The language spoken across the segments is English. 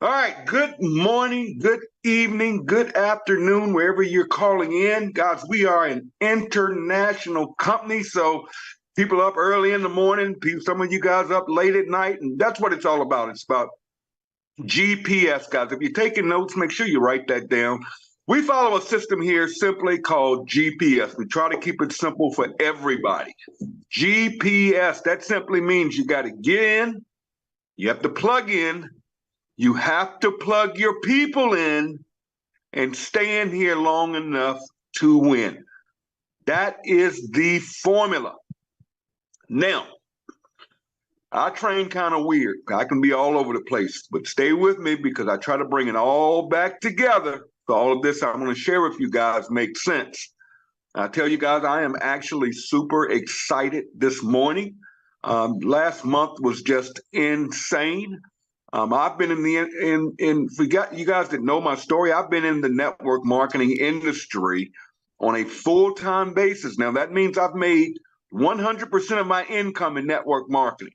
All right, good morning, good evening, good afternoon, wherever you're calling in. Guys, we are an international company, so people up early in the morning, some of you guys up late at night, and that's what it's all about. It's about GPS, guys. If you're taking notes, make sure you write that down. We follow a system here simply called GPS. We try to keep it simple for everybody. GPS, that simply means you got to get in, you have to plug in, you have to plug your people in and stay in here long enough to win. That is the formula. Now, I train kind of weird. I can be all over the place, but stay with me because I try to bring it all back together. So all of this I'm going to share with you guys makes sense. I tell you guys, I am actually super excited this morning. Last month was just insane. I've been for you guys that know my story, I've been in the network marketing industry on a full-time basis. Now, that means I've made 100% of my income in network marketing.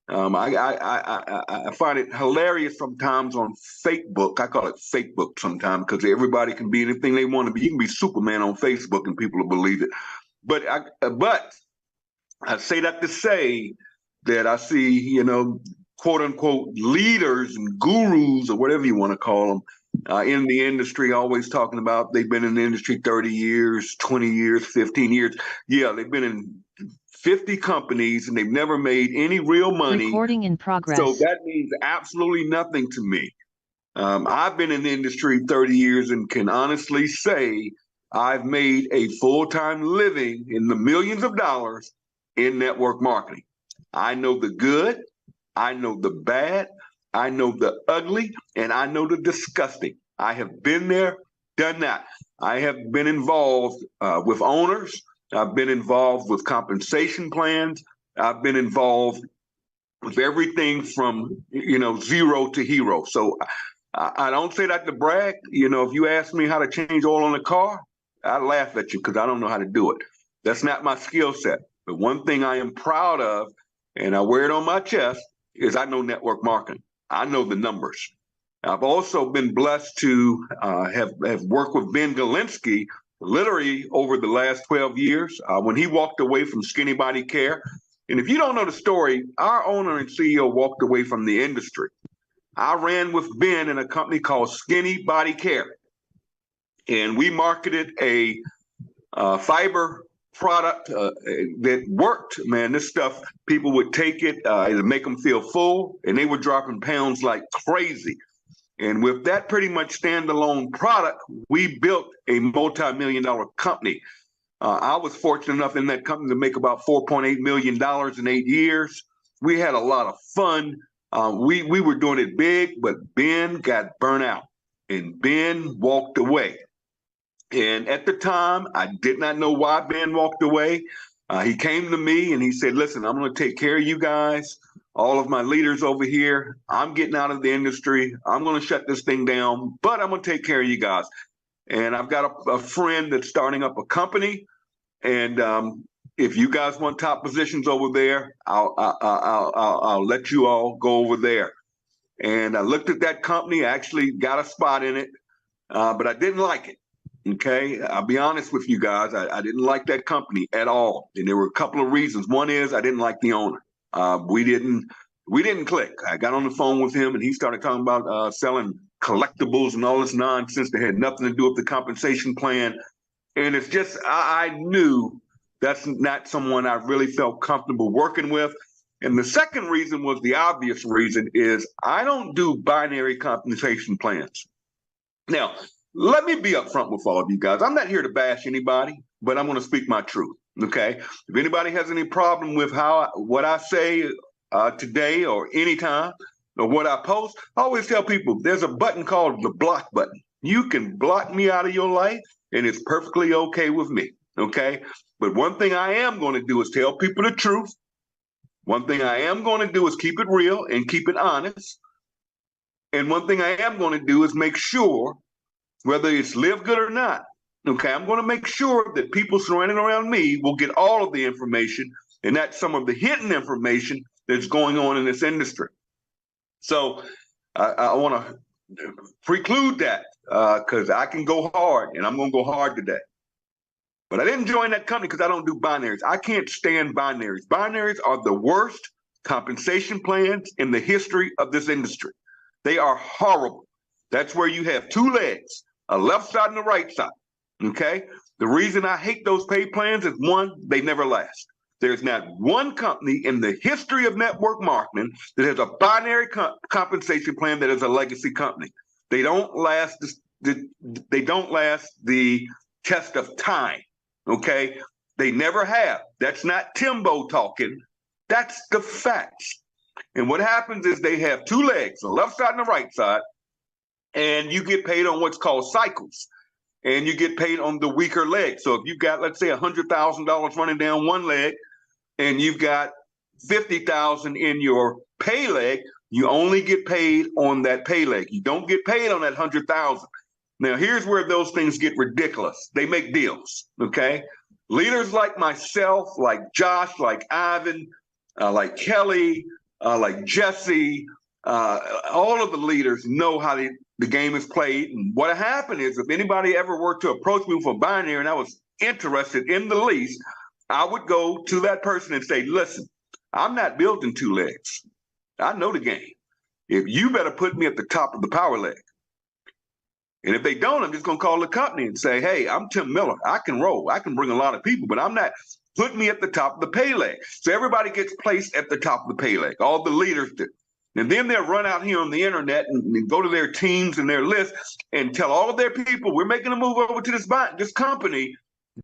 I find it hilarious sometimes on Facebook. I call it Fakebook sometimes because everybody can be anything they want to be. You can be Superman on Facebook and people will believe it. But I say that to say that I see, quote unquote leaders and gurus or whatever you want to call them in the industry, always talking about they've been in the industry 30 years, 20 years, 15 years. Yeah, they've been in 50 companies and they've never made any real money. Recording in progress. So that means absolutely nothing to me. I've been in the industry 30 years and can honestly say I've made a full-time living in the millions of dollars in network marketing. I know the good, I know the bad, I know the ugly, and I know the disgusting. I have been there, done that. I have been involved with owners. I've been involved with compensation plans. I've been involved with everything from, zero to hero. So I don't say that to brag. If you ask me how to change oil on a car, I laugh at you because I don't know how to do it. That's not my skill set. But one thing I am proud of, and I wear it on my chest, is I know network marketing. I know the numbers. I've also been blessed to have worked with Ben Galinsky literally over the last 12 years when he walked away from Skinny Body Care. And if you don't know the story, our owner and CEO walked away from the industry. I ran with Ben in a company called Skinny Body Care. And we marketed a fiber product that worked, man. This stuff, people would take it, it'd make them feel full, and they were dropping pounds like crazy. And with that pretty much standalone product, we built a multi-million-dollar company. I was fortunate enough in that company to make about $4.8 million in 8 years. We had a lot of fun. We were doing it big, but Ben got burnt out, and Ben walked away. And at the time, I did not know why Ben walked away. He came to me and he said, listen, I'm going to take care of you guys, all of my leaders over here. I'm getting out of the industry. I'm going to shut this thing down, but I'm going to take care of you guys. And I've got a friend that's starting up a company. And if you guys want top positions over there, I'll let you all go over there. And I looked at that company. I actually got a spot in it, but I didn't like it. Okay, I'll be honest with you guys. I didn't like that company at all, and there were a couple of reasons. One is I didn't like the owner. We didn't click. I got on the phone with him, and he started talking about selling collectibles and all this nonsense that had nothing to do with the compensation plan. And it's just I knew that's not someone I really felt comfortable working with. And the second reason was the obvious reason is I don't do binary compensation plans. Now, let me be upfront with all of you guys. I'm not here to bash anybody, but I'm going to speak my truth. Okay. If anybody has any problem with what I say today or anytime or what I post, I always tell people there's a button called the block button. You can block me out of your life and it's perfectly okay with me. Okay. But one thing I am going to do is tell people the truth. One thing I am going to do is keep it real and keep it honest. And one thing I am going to do is make sure, whether it's live good or not, okay, I'm going to make sure that people surrounding around me will get all of the information, and that's some of the hidden information that's going on in this industry. So I want to preclude that because I can go hard, and I'm going to go hard today. But I didn't join that company because I don't do binaries. I can't stand binaries. Binaries are the worst compensation plans in the history of this industry. They are horrible. That's where you have two legs, a left side and a right side. Okay? The reason I hate those pay plans is one, they never last. There's not one company in the history of network marketing that has a binary compensation plan that is a legacy company. They don't last. They don't last the test of time. Okay, they never have. That's not Timbo talking. That's the facts. And what happens is they have two legs, the left side and the right side, and you get paid on what's called cycles. And you get paid on the weaker leg. So if you've got, let's say, $100,000 running down one leg, and you've got 50,000 in your pay leg, you only get paid on that pay leg. You don't get paid on that 100,000. Now, here's where those things get ridiculous. They make deals, okay? Leaders like myself, like Josh, like Ivan, like Kelly, like Jesse, all of the leaders know how the game is played. And what happened is if anybody ever were to approach me for binary and I was interested in the lease, I would go to that person and say, listen, I'm not building two legs. I know the game. If you better put me at the top of the power leg. And if they don't, I'm just going to call the company and say, hey, I'm Tim Miller. I can roll. I can bring a lot of people, but I'm not. Put me at the top of the pay leg. So everybody gets placed at the top of the pay leg. All the leaders do. And then they'll run out here on the internet and go to their teams and their lists and tell all of their people, we're making a move over to this company.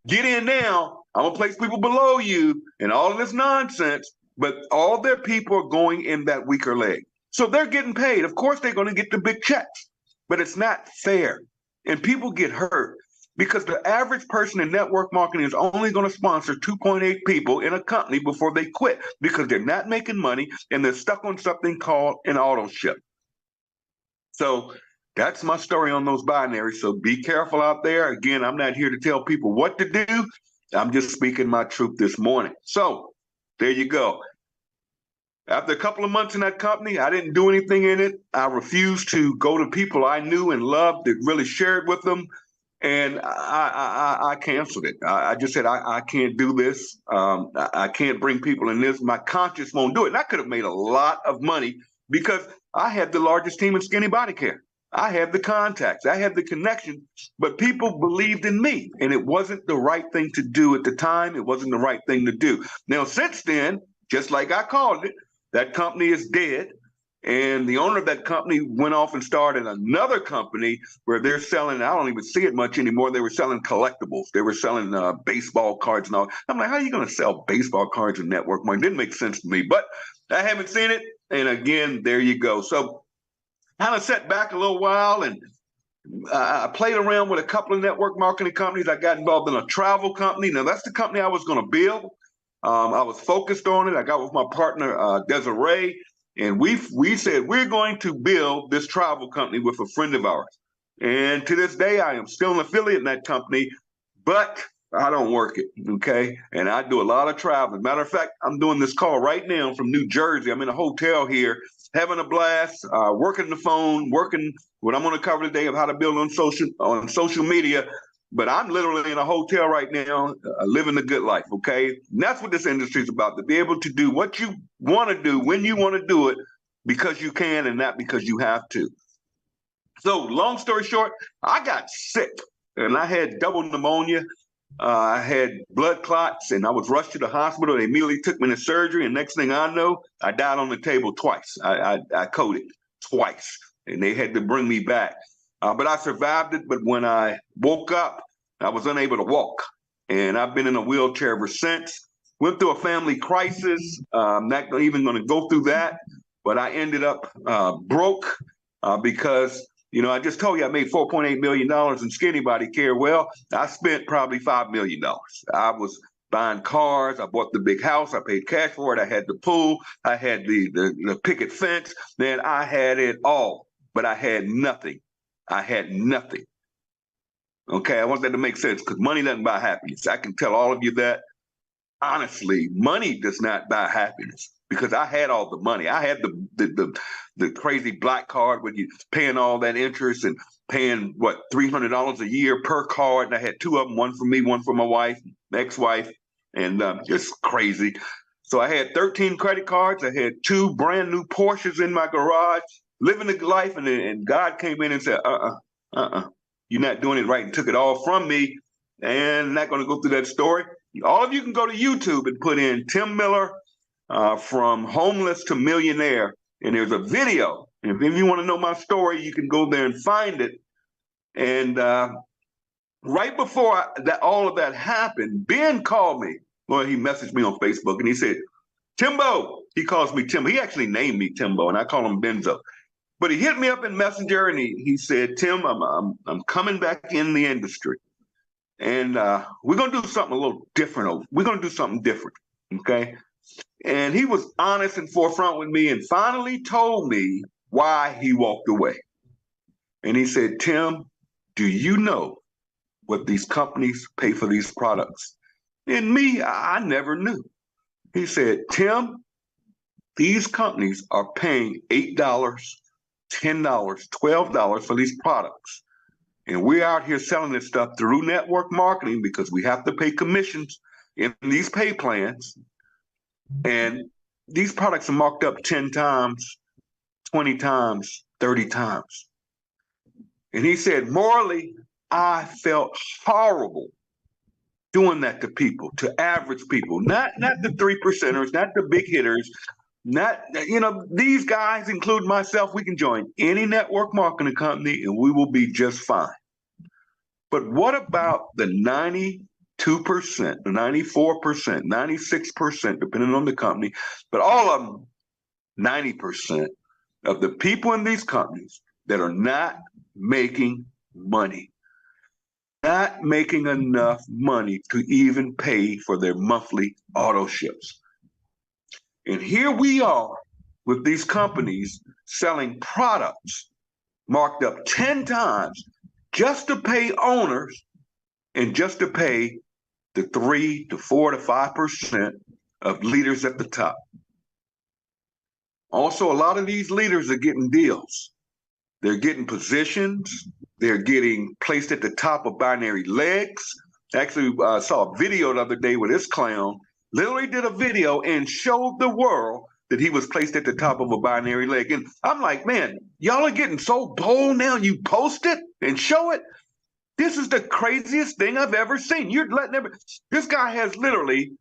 Get in now. I'm going to place people below you and all of this nonsense. But all their people are going in that weaker leg. So they're getting paid. Of course, they're going to get the big checks. But it's not fair. And people get hurt because the average person in network marketing is only going to sponsor 2.8 people in a company before they quit because they're not making money and they're stuck on something called an auto ship. So that's my story on those binaries. So be careful out there. Again, I'm not here to tell people what to do. I'm just speaking my truth this morning. So there you go. After a couple of months in that company, I didn't do anything in it. I refused to go to people I knew and loved that really shared with them. And I canceled it. I just said, I can't do this. I can't bring people in this. My conscience won't do it. And I could have made a lot of money because I had the largest team in skinny body care. I had the contacts. I had the connection. But people believed in me. And it wasn't the right thing to do at the time. It wasn't the right thing to do. Now, since then, just like I called it, that company is dead. And the owner of that company went off and started another company where they're selling, I don't even see it much anymore. They were selling collectibles. They were selling baseball cards and all. I'm like, how are you going to sell baseball cards in network marketing? Didn't make sense to me, but I haven't seen it. And again, there you go. So kind of sat back a little while and I played around with a couple of network marketing companies. I got involved in a travel company. Now that's the company I was going to build. I was focused on it. I got with my partner, Desiree, and we said, we're going to build this travel company with a friend of ours. And to this day, I am still an affiliate in that company, but I don't work it, okay? And I do a lot of traveling. Matter of fact, I'm doing this call right now from New Jersey. I'm in a hotel here, having a blast, working the phone, working what I'm going to cover today of how to build on social media. But I'm literally in a hotel right now, living the good life, okay? And that's what this industry is about, to be able to do what you want to do, when you want to do it, because you can and not because you have to. So long story short, I got sick, and I had double pneumonia. I had blood clots, and I was rushed to the hospital. They immediately took me to surgery, and next thing I know, I died on the table twice. I coded twice, and they had to bring me back. But I survived it. But when I woke up, I was unable to walk. And I've been in a wheelchair ever since. Went through a family crisis. I'm not even going to go through that. But I ended up broke because, I just told you I made $4.8 million in skinny body care. Well, I spent probably $5 million. I was buying cars. I bought the big house. I paid cash for it. I had the pool. I had the picket fence. Then I had it all. But I had nothing. I had nothing. Okay, I want that to make sense because money doesn't buy happiness. I can tell all of you that. Honestly, money does not buy happiness because I had all the money. I had the crazy black card when you paying all that interest and paying what $300 a year per card. And I had two of them, one for me, one for my wife, ex-wife, and just crazy. So I had 13 credit cards. I had two brand new Porsches in my garage, living the life, and God came in and said, you're not doing it right, and took it all from me. And I'm not going to go through that story. All of you can go to YouTube and put in Tim Miller from homeless to millionaire, and there's a video. And if you want to know my story, you can go there and find it. And right before all of that happened, Ben called me. Well, he messaged me on Facebook, and he said, Timbo. He calls me Tim. He actually named me Timbo, and I call him Benzo. But he hit me up in Messenger, and he said, Tim, I'm coming back in the industry, and we're gonna do something a little different. We're gonna do something different, okay? And he was honest and forefront with me, and finally told me why he walked away. And he said, Tim, do you know what these companies pay for these products? And me, I never knew. He said, Tim, these companies are paying $8, $10, $12 for these products. And we're out here selling this stuff through network marketing because we have to pay commissions in these pay plans. And these products are marked up 10 times, 20 times, 30 times. And he said, morally, I felt horrible doing that to people, to average people, not the 3%ers, not the big hitters, not, these guys, including myself, we can join any network marketing company and we will be just fine. But what about the 92%, the 94%, 96%, depending on the company, but all of them, 90% of the people in these companies that are not making money, not making enough money to even pay for their monthly auto ships. And here we are with these companies selling products marked up 10 times just to pay owners and just to pay the 3 to 4 to 5% of leaders at the top. Also, a lot of these leaders are getting deals. They're getting positions. They're getting placed at the top of binary legs. Actually, I saw a video the other day where this clown literally did a video and showed the world that he was placed at the top of a binary leg. And I'm like, man, y'all are getting so bold now. You post it and show it. This is the craziest thing I've ever seen. You're letting this guy has literally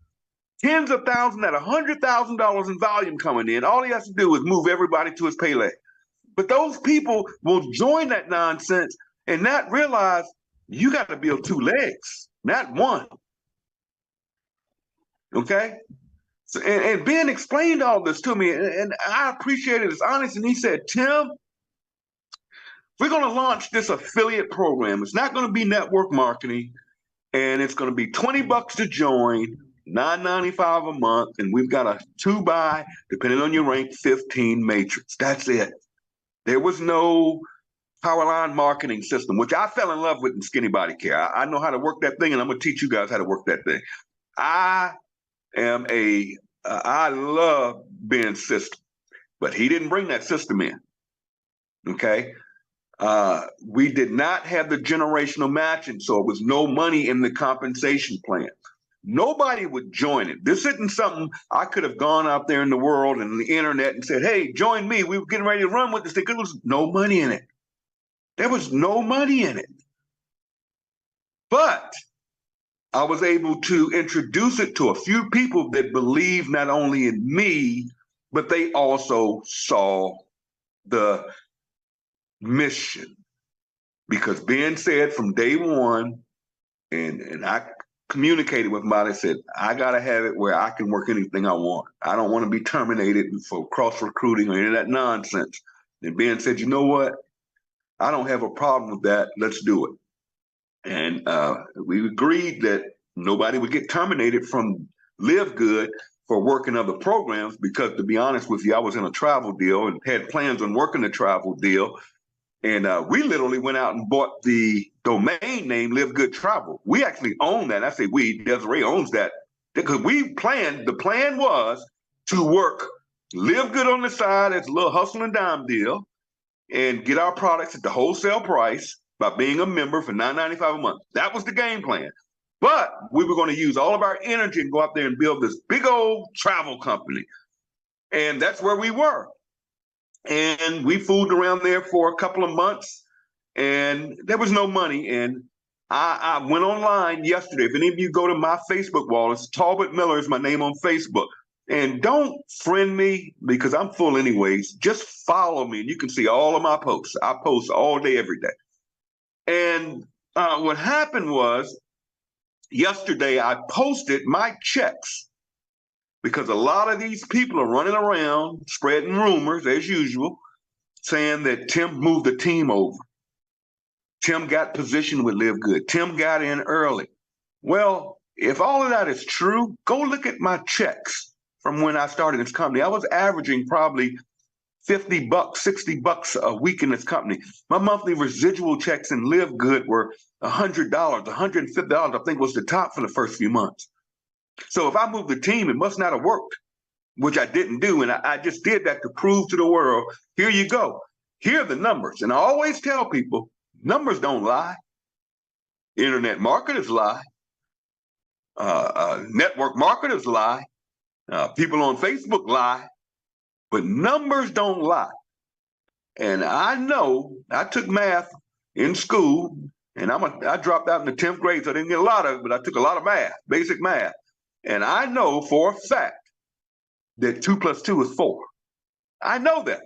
tens of thousands, at $100,000 in volume coming in. All he has to do is move everybody to his pay leg. But those people will join that nonsense and not realize you got to build two legs, not one. Okay? So, and Ben explained all this to me, and I appreciated his honesty. And he said, Tim, we're going to launch this affiliate program. It's not going to be network marketing, and it's going to be $20 to join, $9.95 a month, and we've got a 2-by, depending on your rank, 15 matrix. That's it. There was no power line marketing system, which I fell in love with in Skinny Body Care. I know how to work that thing, and I'm going to teach you guys how to work that thing. I love Ben's system, but he didn't bring that system in. Okay? We did not have the generational matching, so it was no money in the compensation plan. Nobody would join it. This isn't something I could have gone out there in the world and the internet and said, hey, join me. We were getting ready to run with this thing. There was no money in it. There was no money in it. But I was able to introduce it to a few people that believe not only in me, but they also saw the mission. Because Ben said from day one, and I communicated with him, I said, I got to have it where I can work anything I want. I don't want to be terminated for cross-recruiting or any of that nonsense. And Ben said, you know what? I don't have a problem with that. Let's do it. And we agreed that nobody would get terminated from LIVEGOOD for working other programs because, to be honest with you, I was in a travel deal and had plans on working the travel deal. And we literally went out and bought the domain name LiveGood Travel. We actually own that. I say we, Desiree owns that because the plan was to work live good on the side as a little hustle and dime deal, and get our products at the wholesale price by being a member for $9.95 a month. That was the game plan. But we were going to use all of our energy and go out there and build this big old travel company. And that's where we were. And we fooled around there for a couple of months, and there was no money. And I went online yesterday. If any of you go to my Facebook wall, it's Talbot Miller is my name on Facebook. And don't friend me because I'm full anyways. Just follow me and you can see all of my posts. I post all day, every day. And what happened was yesterday I posted my checks because a lot of these people are running around spreading rumors as usual, saying that Tim moved the team over. Tim got positioned with Live Good. Tim got in early. Well, if all of that is true, go look at my checks from when I started this company. I was averaging probably $50, $60 a week in this company. My monthly residual checks in Live Good were $100, $150, I think was the top for the first few months. So if I moved the team, it must not have worked, which I didn't do. And I just did that to prove to the world, here you go. Here are the numbers. And I always tell people, numbers don't lie. Internet marketers lie. Network marketers lie. People on Facebook lie. But numbers don't lie. And I know I took math in school, and I dropped out in the 10th grade, so I didn't get a lot of it, but I took a lot of math, basic math. And I know for a fact that 2 + 2 is 4. I know that.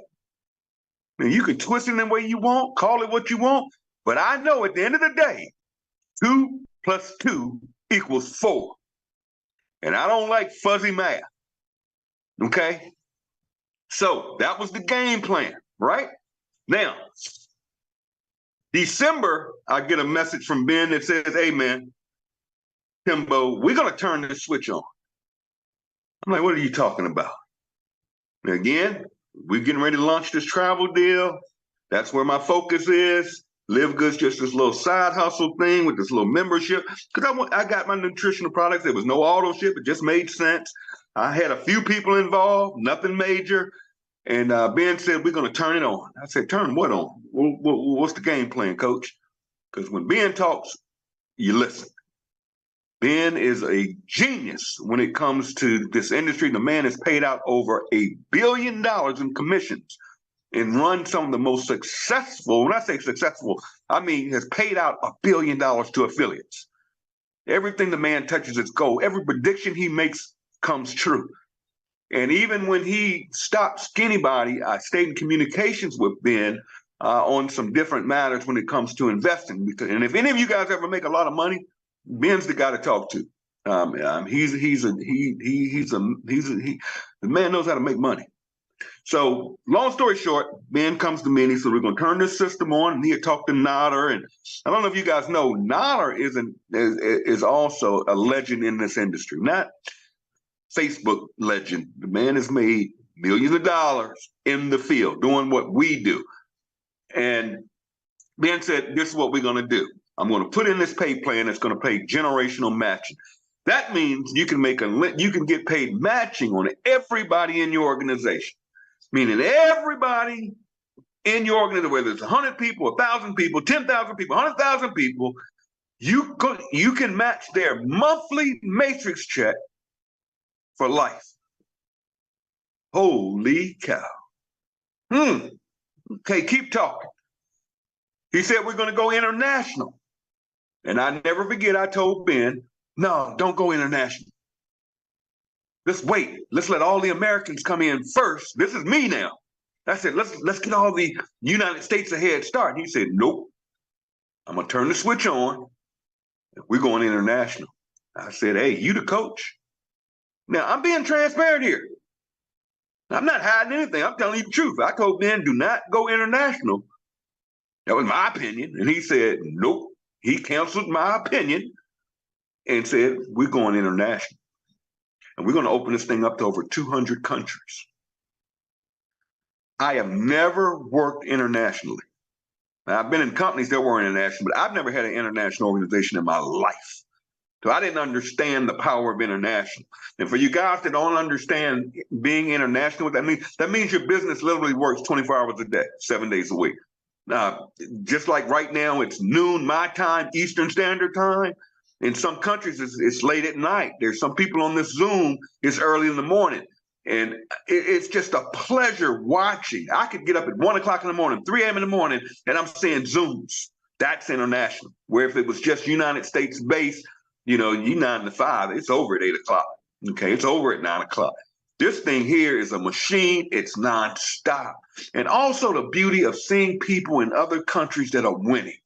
And you can twist it in the way you want, call it what you want, but I know at the end of the day, 2 + 2 = 4. And I don't like fuzzy math. Okay? So that was the game plan, right? Now, December, I get a message from Ben that says, hey, man, Timbo, we're going to turn this switch on. I'm like, what are you talking about? And again, we're getting ready to launch this travel deal. That's where my focus is. Live Good's just this little side hustle thing with this little membership. Because I got my nutritional products. There was no auto ship. It just made sense. I had a few people involved, nothing major. And Ben said, we're going to turn it on. I said, turn what on? What's the game plan, coach? Because when Ben talks, you listen. Ben is a genius when it comes to this industry. The man has paid out over $1 billion in commissions and run some of the most successful, when I say successful, I mean has paid out $1 billion to affiliates. Everything the man touches is gold. Every prediction he makes comes true. And even when he stopped Skinny Body, I stayed in communications with Ben on some different matters when it comes to investing. And if any of you guys ever make a lot of money, Ben's the guy to talk to. The man knows how to make money. So long story short, Ben comes to me and he said, we're going to turn this system on. And he had talked to Nader. And I don't know if you guys know, Nader is also a legend in this industry, not Facebook legend. The man has made millions of dollars in the field doing what we do. And Ben said, this is what we're going to do. I'm going to put in this pay plan that's going to pay generational matching. That means you can get paid matching on everybody in your organization, meaning everybody in your organization, whether it's 100 people, 1,000 people, 10,000 people, 100,000 people, you can match their monthly matrix check for life. Holy cow. Okay, keep talking. He said, we're going to go international. And I never forget, I told Ben, no, don't go international. Let's wait. Let's let all the Americans come in first. This is me now. I said, let's get all the United States a head start. And he said, nope. I'm going to turn the switch on. We're going international. I said, hey, you the coach. Now, I'm being transparent here. I'm not hiding anything. I'm telling you the truth. I told Ben, do not go international. That was my opinion. And he said, nope. He canceled my opinion and said, we're going international. And we're going to open this thing up to over 200 countries. I have never worked internationally. Now, I've been in companies that were international, but I've never had an international organization in my life. So I didn't understand the power of international. And for you guys that don't understand being international, what that means your business literally works 24 hours a day, 7 days a week. Just like right now, it's noon my time, Eastern Standard Time. In some countries, it's late at night. There's some people on this Zoom, it's early in the morning. And it's just a pleasure watching. I could get up at 1 o'clock in the morning, 3 a.m. in the morning, and I'm seeing Zooms. That's international. Where if it was just United States based, you 9 to 5, it's over at 8 o'clock. Okay, it's over at 9 o'clock. This thing here is a machine. It's nonstop. And also the beauty of seeing people in other countries that are winning.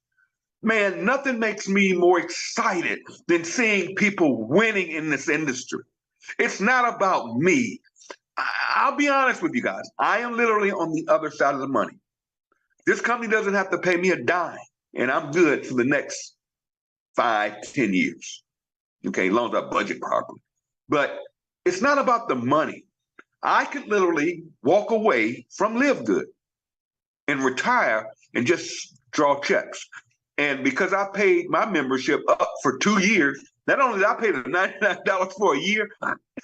Man, nothing makes me more excited than seeing people winning in this industry. It's not about me. I'll be honest with you guys. I am literally on the other side of the money. This company doesn't have to pay me a dime, and I'm good for the next 5, 10 years. Okay, as long as I budget properly. But it's not about the money. I could literally walk away from LiveGood and retire and just draw checks. And because I paid my membership up for 2 years, not only did I pay the $99 for a year,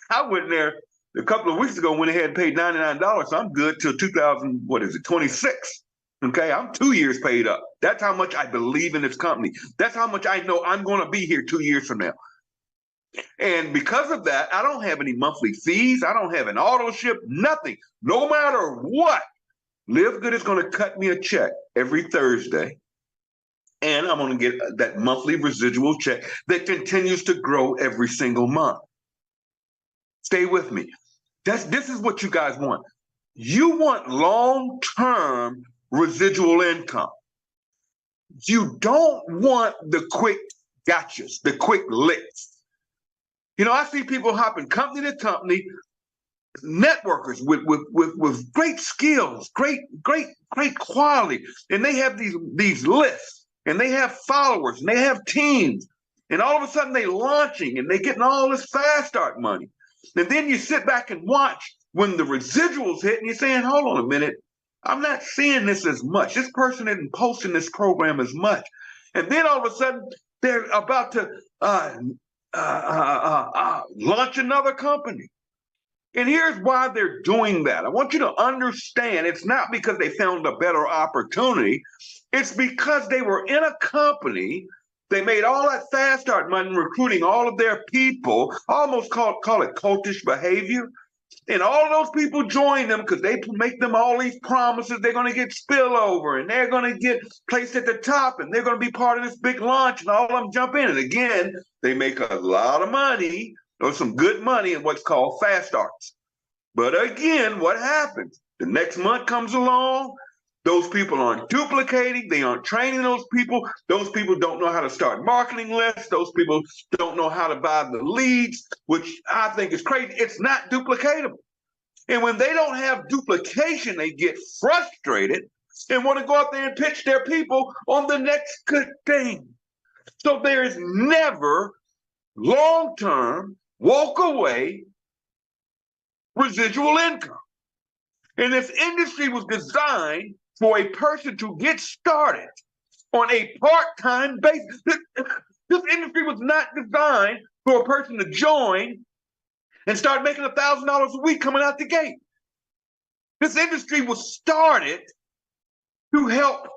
I went there a couple of weeks ago, went ahead and paid $99. So I'm good till 26. Okay, I'm 2 years paid up. That's how much I believe in this company. That's how much I know I'm going to be here 2 years from now. And because of that, I don't have any monthly fees. I don't have an auto ship, nothing. No matter what, LiveGood is going to cut me a check every Thursday. And I'm going to get that monthly residual check that continues to grow every single month. Stay with me. This is what you guys want. You want long-term residual income. You don't want the quick gotchas, the quick licks. I see people hopping company to company, networkers with great skills, great quality, and they have these lists, and they have followers, and they have teams, and all of a sudden they're launching, and they're getting all this fast start money. And then you sit back and watch when the residuals hit, and you're saying, hold on a minute, I'm not seeing this as much. This person isn't posting this program as much. And then all of a sudden, they're about to launch another company. And here's why they're doing that. I want you to understand it's not because they found a better opportunity. It's because they were in a company. They made all that fast start money recruiting all of their people, almost call it cultish behavior. And all of those people join them because they make them all these promises. They're going to get spillover and they're going to get placed at the top and they're going to be part of this big launch and all of them jump in. And again, they make a lot of money or some good money in what's called fast starts. But again, what happens? The next month comes along. Those people aren't duplicating. They aren't training those people. Those people don't know how to start marketing lists. Those people don't know how to buy the leads, which I think is crazy. It's not duplicatable. And when they don't have duplication, they get frustrated and want to go out there and pitch their people on the next good thing. So there is never long-term, walk-away residual income. And this industry was designed for a person to get started on a part-time basis. This industry was not designed for a person to join and start making $1,000 a week coming out the gate. This industry was started to help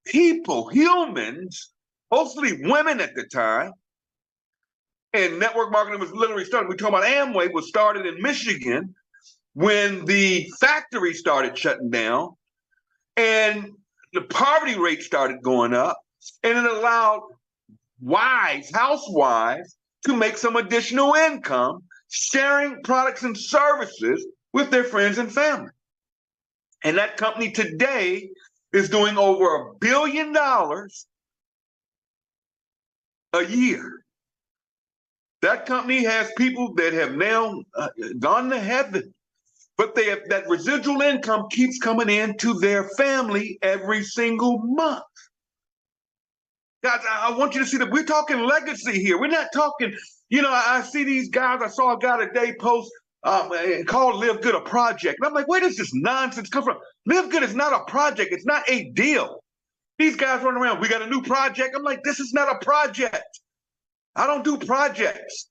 people, humans, mostly women at the time, and network marketing was literally started. We're talking about Amway was started in Michigan when the factory started shutting down and the poverty rate started going up, and it allowed housewives to make some additional income sharing products and services with their friends and family. And that company today is doing over $1 billion a year. That company has people that have now gone to heaven, but they have, that residual income keeps coming into their family every single month. Guys, I want you to see that we're talking legacy here. We're not talking, I see these guys. I saw a guy today post called LiveGood a project. And I'm like, where does this nonsense come from? LiveGood is not a project. It's not a deal. These guys running around, we got a new project. I'm like, this is not a project. I don't do projects,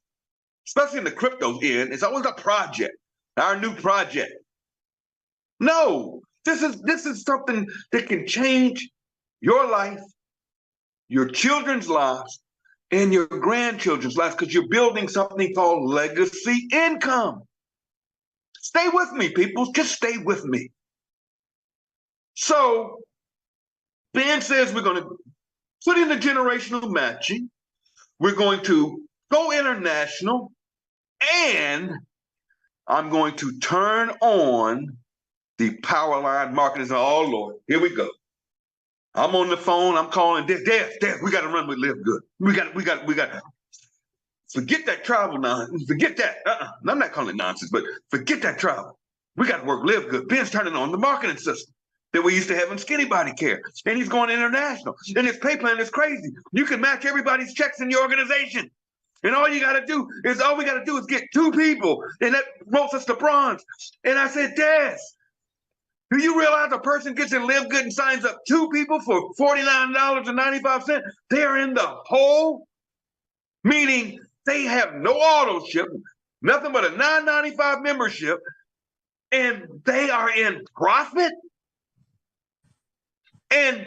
especially in the crypto end. It's always a project, our new project. No, this is something that can change your life, your children's lives, and your grandchildren's lives, because you're building something called legacy income. Stay with me, people. Just stay with me. So Ben says we're going to put in the generational matching. We're going to go international, and I'm going to turn on the power line marketing. Oh, Lord, here we go. I'm on the phone. I'm calling Dad, we got to run with Live Good. We got forget that travel nonsense. Forget that. I'm not calling it nonsense, but forget that travel. We got to work Live Good. Ben's turning on the marketing system that we used to have in Skinny Body Care. And he's going international. And his pay plan is crazy. You can match everybody's checks in your organization. And all we got to do is get 2 people. And that rolls us to bronze. And I said, Dad, do you realize a person gets in Live Good and signs up 2 people for $49.95? They're in the hole, meaning they have no auto ship, nothing but a $9.95 membership, and they are in profit. And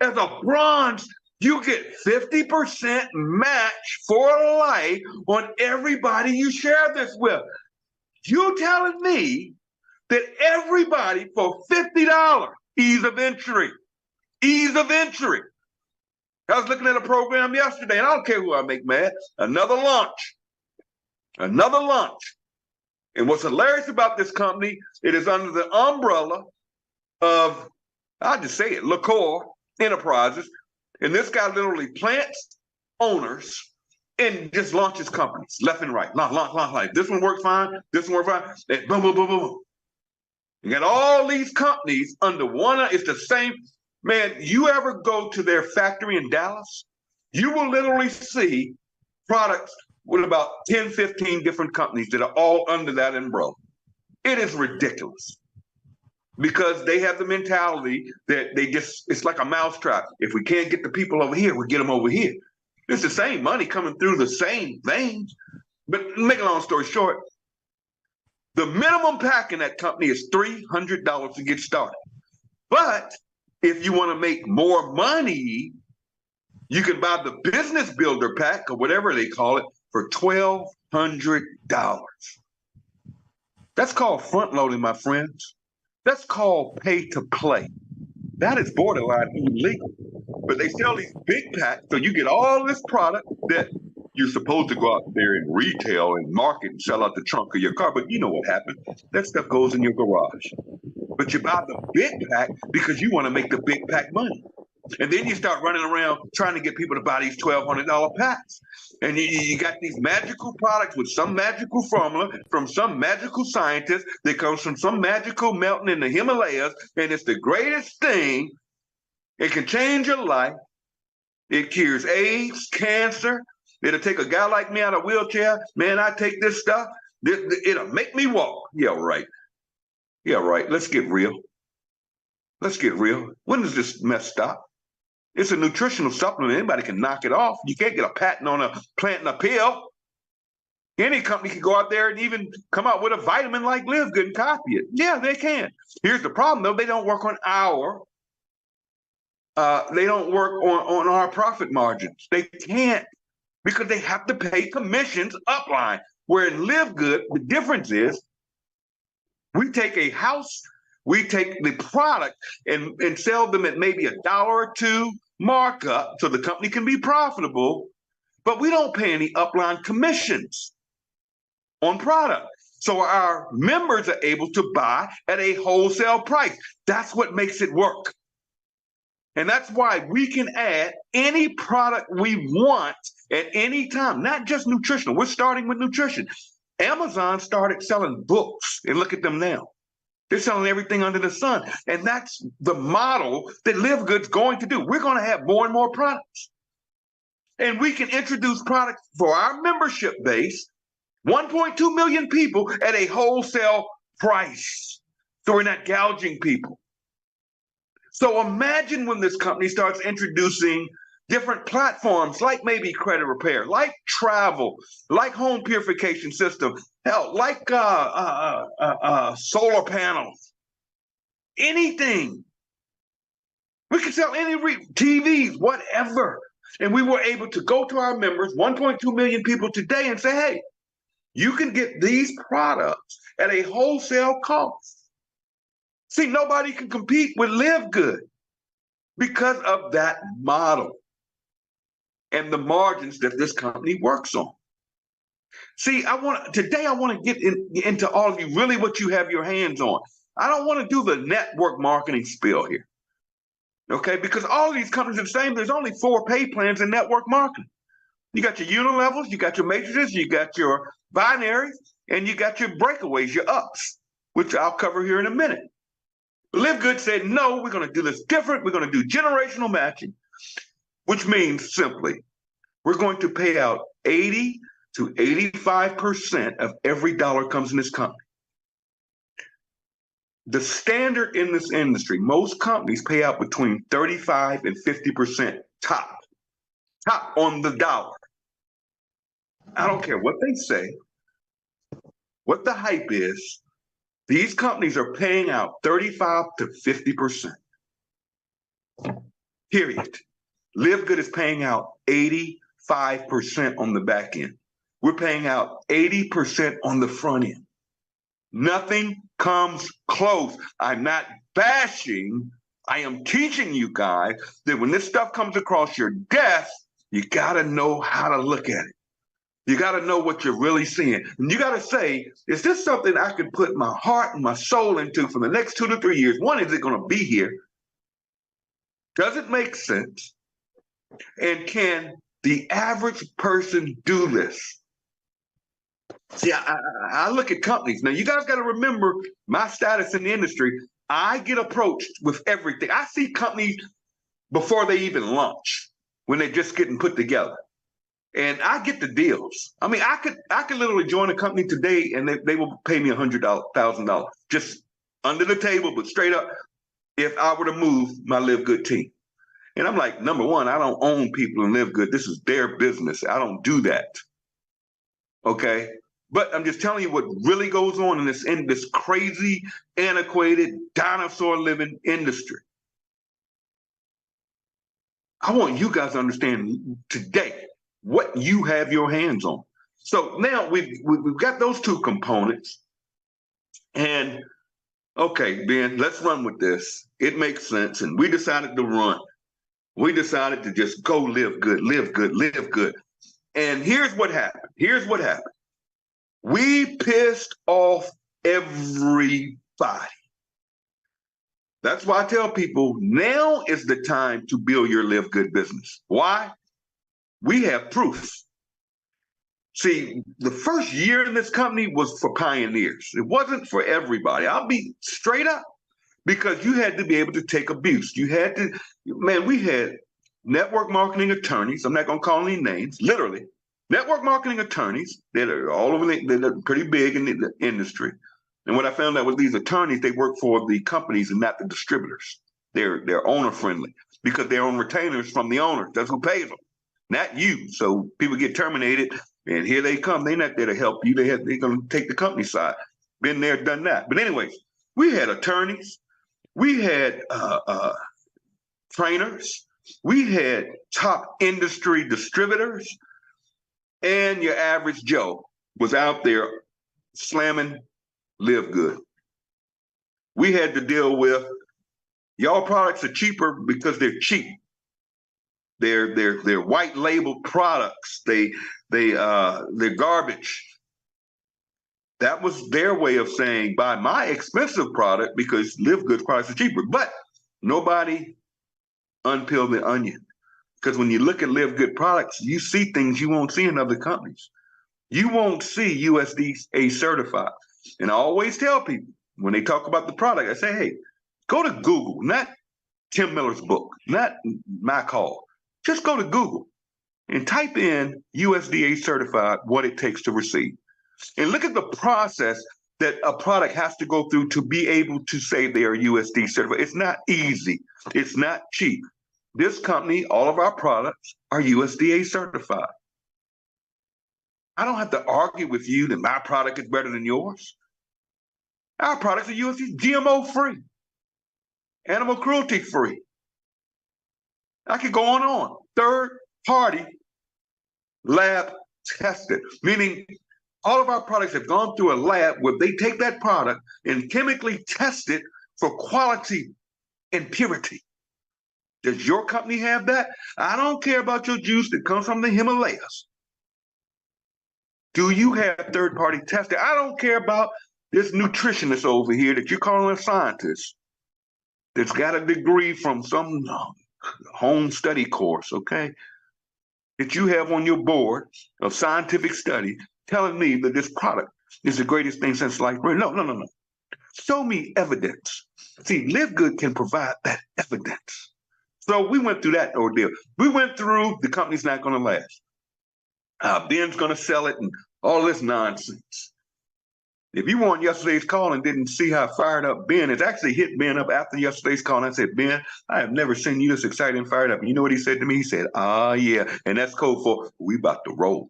as a bronze, you get 50% match for life on everybody you share this with. You telling me that everybody for $50, ease of entry. I was looking at a program yesterday, and I don't care who I make mad, another lunch. And what's hilarious about this company, it is under the umbrella of, I'll just say it, Liquor Enterprises. And this guy literally plants owners and just launches companies left and right. Launch. This one works fine. This one works fine. And boom, boom, boom, boom. You got all these companies under one. It's the same. Man, you ever go to their factory in Dallas? You will literally see products with about 10, 15 different companies that are all under that umbrella. It is ridiculous because they have the mentality that it's like a mousetrap. If we can't get the people over here, we get them over here. It's the same money coming through the same things. But make a long story short, the minimum pack in that company is $300 to get started. But if you want to make more money, you can buy the business builder pack or whatever they call it for $1,200. That's called front loading, my friends. That's called pay to play. That is borderline illegal. But they sell these big packs, so you get all this product that you're supposed to go out there and retail and market and sell out the trunk of your car. But you know what happens? That stuff goes in your garage. But you buy the big pack because you want to make the big pack money. And then you start running around trying to get people to buy these $1,200 packs. And you got these magical products with some magical formula from some magical scientist that comes from some magical mountain in the Himalayas. And it's the greatest thing. It can change your life. It cures AIDS, cancer. It'll take a guy like me out of a wheelchair. Man, I take this stuff. It'll make me walk. Yeah, right. Let's get real. When does this mess stop? It's a nutritional supplement. Anybody can knock it off. You can't get a patent on a planting a pill. Any company can go out there and even come out with a vitamin like Live Good and copy it. Yeah, they can. Here's the problem, though. They don't work on our profit margins. They can't because they have to pay commissions upline. Where in Live Good, the difference is we take a house, we take the product and sell them at maybe $1 or $2 markup so the company can be profitable, but we don't pay any upline commissions on product. So our members are able to buy at a wholesale price. That's what makes it work. And that's why we can add any product we want at any time, not just nutritional. We're starting with nutrition. Amazon started selling books, and look at them now. They're selling everything under the sun. And that's the model that Live Good's going to do. We're going to have more and more products. And we can introduce products for our membership base, 1.2 million people at a wholesale price. So we're not gouging people. So imagine when this company starts introducing different platforms like maybe credit repair, like travel, like home purification system, hell, like solar panels, anything. We could sell any TVs, whatever. And we were able to go to our members, 1.2 million people today, and say, hey, you can get these products at a wholesale cost. See, nobody can compete with LiveGood because of that model and the margins that this company works on. See, today I want to get into all of you, really what you have your hands on. I don't want to do the network marketing spiel here. Okay, because all of these companies are the same. There's only 4 pay plans in network marketing. You got your unilevels, you got your matrices, you got your binaries, and you got your breakaways, your ups, which I'll cover here in a minute. LiveGood said, no, we're going to do this different. We're going to do generational matching, which means simply, we're going to pay out 80 to 85% of every dollar comes in this company. The standard in this industry, most companies pay out between 35 and 50% top on the dollar. I don't care what they say, what the hype is, these companies are paying out 35 to 50%. Period. LiveGood is paying out 85% on the back end. We're paying out 80% on the front end. Nothing comes close. I'm not bashing. I am teaching you guys that when this stuff comes across your desk, you got to know how to look at it. You got to know what you're really seeing. And you got to say, is this something I can put my heart and my soul into for the next 2 to 3 years? One, is it going to be here? Does it make sense? And can the average person do this? See, I look at companies. Now, you guys got to remember my status in the industry. I get approached with everything. I see companies before they even launch, when they're just getting put together. And I get the deals. I mean, I could literally join a company today and they will pay me $100,000 just under the table, but straight up, if I were to move my LiveGood team. And I'm like, number one, I don't own people in LiveGood. This is their business. I don't do that. Okay. But I'm just telling you what really goes on in this crazy, antiquated, dinosaur living industry. I want you guys to understand today what you have your hands on. So now we've got those 2 components. And okay, Ben, let's run with this. It makes sense. And we decided to run. We decided to just go live good, live good, live good. And here's what happened. We pissed off everybody. That's why I tell people now is the time to build your Live Good business. Why? We have proof. See, the first year in this company was for pioneers. It wasn't for everybody. I'll be straight up, because you had to be able to take abuse. You had to, man, we had network marketing attorneys. I'm not going to call any names, literally. Network marketing attorneys that are all over, they're pretty big in the industry. And what I found out was these attorneys, they work for the companies and not the distributors. They're owner friendly because they're on retainers from the owner. That's who pays them, not you. So people get terminated, and here they come. They're not there to help you. They're going to take the company side. Been there, done that. But anyways, we had attorneys, we had trainers, we had top industry distributors, and your average Joe was out there slamming LiveGood. We had to deal with, y'all products are cheaper because they're cheap. They're white label products. They're garbage. That was their way of saying, buy my expensive product because LiveGood products are cheaper. But nobody unpeeled the onion. Because when you look at LiveGood products, you see things you won't see in other companies. You won't see USDA certified. And I always tell people when they talk about the product, I say, hey, go to Google, not Tim Miller's book, not my call. Just go to Google and type in USDA certified, what it takes to receive. And look at the process that a product has to go through to be able to say they are USD certified. It's not easy. It's not cheap. This company, all of our products are USDA certified. I don't have to argue with you that my product is better than yours. Our products are USDA GMO free, animal cruelty free. I could go on and on. Third party lab tested, meaning all of our products have gone through a lab where they take that product and chemically test it for quality and purity. Does your company have that? I don't care about your juice that comes from the Himalayas. Do you have third-party testing? I don't care about this nutritionist over here that you're calling a scientist that's got a degree from some home study course, okay, that you have on your board of scientific study telling me that this product is the greatest thing since sliced bread. No. Show me evidence. See, Live Good can provide that evidence. So we went through that ordeal. We went through the company's not going to last. Ben's going to sell it and all this nonsense. If you were on yesterday's call and didn't see how fired up Ben is, actually hit Ben up after yesterday's call. And I said, Ben, I have never seen you this excited and fired up. And you know what he said to me? He said, yeah. And that's code for we about to roll.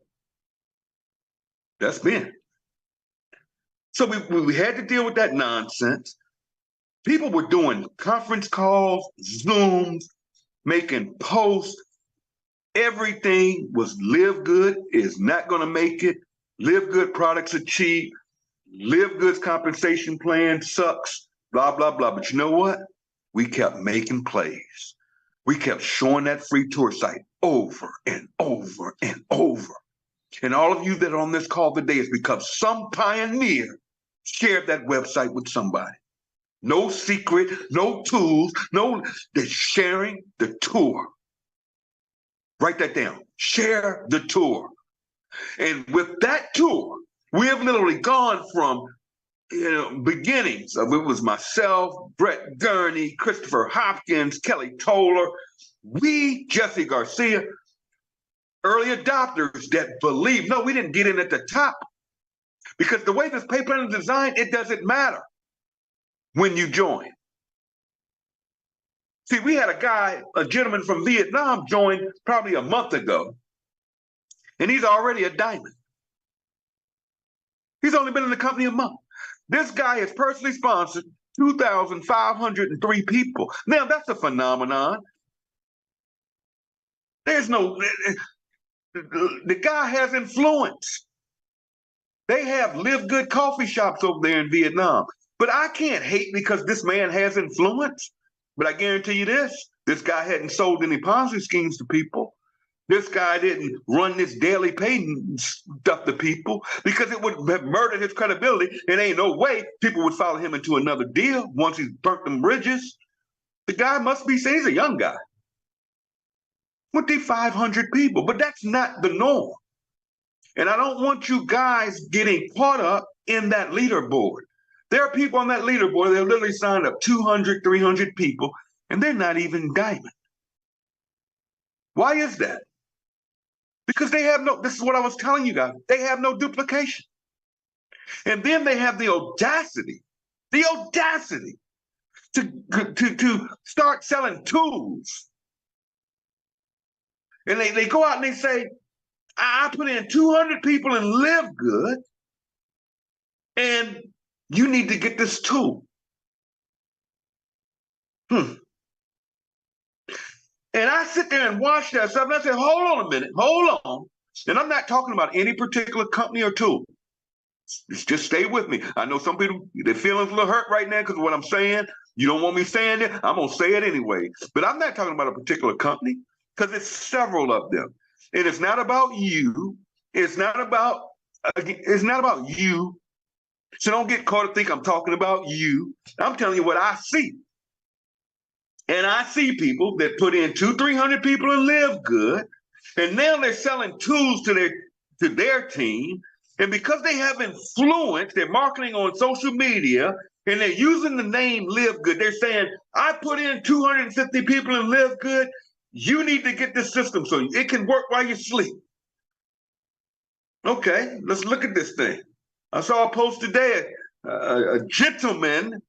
That's Ben. So we had to deal with that nonsense. People were doing conference calls, Zooms, making posts. Everything was Live Good is not going to make it. Live Good products are cheap. Live Good's compensation plan sucks, blah, blah, blah. But you know what? We kept making plays. We kept showing that free tour site over and over and over. And all of you that are on this call today is because some pioneer shared that website with somebody. No secret, no tools, they're sharing the tour. Write that down. Share the tour. And with that tour, we have literally gone from beginnings of it was myself, Brett Gurney, Christopher Hopkins, Kelly Toller, Jesse Garcia, early adopters that believe. No, we didn't get in at the top because the way this pay plan is designed, it doesn't matter when you join. See, we had a gentleman from Vietnam join probably a month ago, and he's already a diamond. He's only been in the company a month. This guy has personally sponsored 2,503 people. Now, that's a phenomenon. The guy has influence. They have Live Good coffee shops over there in Vietnam. But I can't hate because this man has influence. But I guarantee you this guy hadn't sold any Ponzi schemes to people. This guy didn't run this daily pay stuff to people because it would have murdered his credibility. And ain't no way people would follow him into another deal once he's burnt them bridges. The guy must be saying he's a young guy. 2,500 people, but that's not the norm. And I don't want you guys getting caught up in that leaderboard. There are people on that leaderboard that literally signed up 200, 300 people, and they're not even diamond. Why is that? Because they have this is what I was telling you guys, they have no duplication. And then they have the audacity to start selling tools. And they go out and they say, I put in 200 people and Live Good, and you need to get this tool. And I sit there and watch that stuff, and I say, hold on a minute, hold on. And I'm not talking about any particular company or tool. Just stay with me. I know some people, they're feeling a little hurt right now because of what I'm saying. You don't want me saying it, I'm going to say it anyway. But I'm not talking about a particular company because it's several of them. And it's not about you. It's not about you. So don't get caught and think I'm talking about you. I'm telling you what I see. And I see people that put in 200-300 people and Live Good, and now they're selling tools to their team. And because they have influence, they're marketing on social media, and they're using the name Live Good. They're saying, I put in 250 people and Live Good. You need to get this system so it can work while you sleep. Okay, let's look at this thing. I saw a post today, a gentleman,